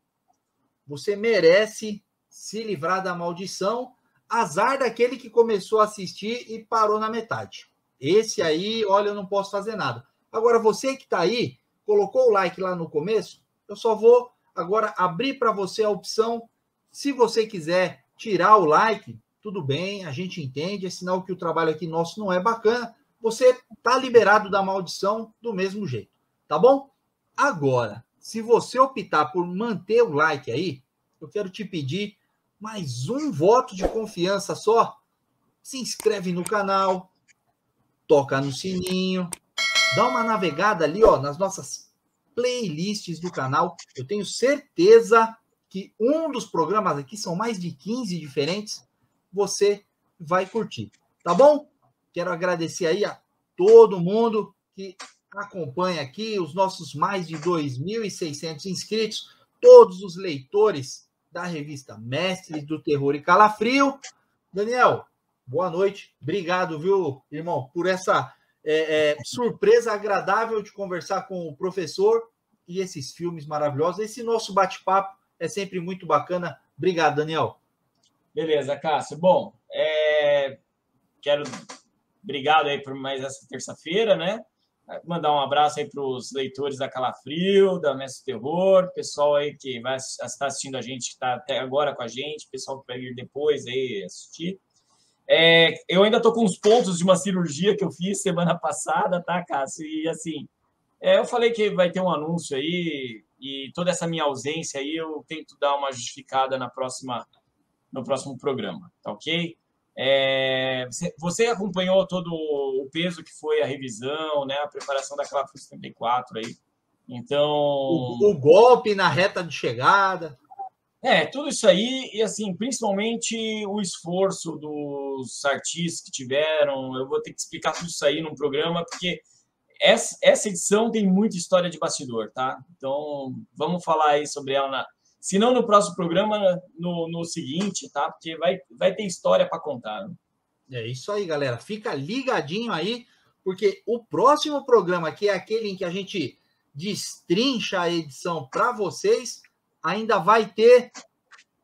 você merece se livrar da maldição, azar daquele que começou a assistir e parou na metade. Esse aí, olha, eu não posso fazer nada. Agora, você que está aí, colocou o like lá no começo, eu só vou agora abrir para você a opção. Se você quiser tirar o like, tudo bem, a gente entende, é sinal que o trabalho aqui nosso não é bacana. Você está liberado da maldição do mesmo jeito, tá bom? Agora, se você optar por manter o like aí, eu quero te pedir mais um voto de confiança só. Se inscreve no canal, toca no sininho, dá uma navegada ali, ó, nas nossas playlists do canal. Eu tenho certeza que um dos programas aqui, são mais de 15 diferentes, você vai curtir, tá bom? Quero agradecer aí a todo mundo que acompanha aqui, os nossos mais de 2.600 inscritos, todos os leitores da revista Mestres do Terror e Calafrio. Daniel, boa noite. Obrigado, viu, irmão, por essa surpresa agradável de conversar com o professor e esses filmes maravilhosos. Esse nosso bate-papo é sempre muito bacana. Obrigado, Daniel. Beleza, Cássio. Bom, obrigado aí por mais essa terça-feira, né? Mandar um abraço aí para os leitores da Calafrio, da Mestre do Terror, pessoal aí que vai estar assistindo a gente, que está até agora com a gente, pessoal que vai vir depois aí assistir. Eu ainda estou com os pontos de uma cirurgia que eu fiz semana passada, tá, Cássio? E assim, eu falei que vai ter um anúncio aí, e toda essa minha ausência aí eu tento dar uma justificada no próximo programa, tá ok? Você acompanhou todo o peso que foi a revisão, né? A preparação da Calafrio 74 aí. Então. O golpe na reta de chegada. Tudo isso aí, e assim, principalmente o esforço dos artistas que tiveram, eu vou ter que explicar tudo isso aí num programa, porque essa edição tem muita história de bastidor, tá? Então, vamos falar aí sobre ela, se não no próximo programa, no seguinte, tá? Porque vai ter história para contar. Né? É isso aí, galera. Fica ligadinho aí, porque o próximo programa, que é aquele em que a gente destrincha a edição para vocês, ainda vai ter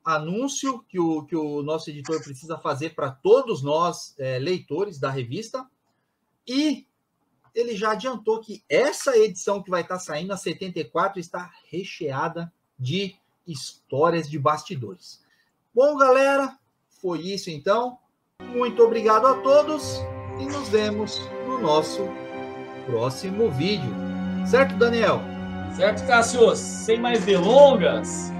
anúncio que o nosso editor precisa fazer para todos nós, leitores da revista. E ele já adiantou que essa edição que vai estar saindo, a 74, está recheada de histórias de bastidores. Bom, galera, foi isso então. Muito obrigado a todos e nos vemos no nosso próximo vídeo. Certo, Daniel? Certo, Cássio? Sem mais delongas.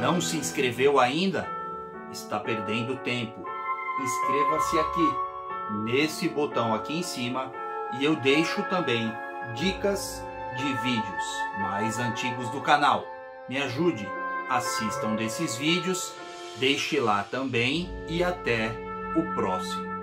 Não se inscreveu ainda? Está perdendo tempo. Inscreva-se aqui, nesse botão aqui em cima, e eu deixo também dicas de vídeos mais antigos do canal. Me ajude, assistam desses vídeos, deixe lá também e até o próximo.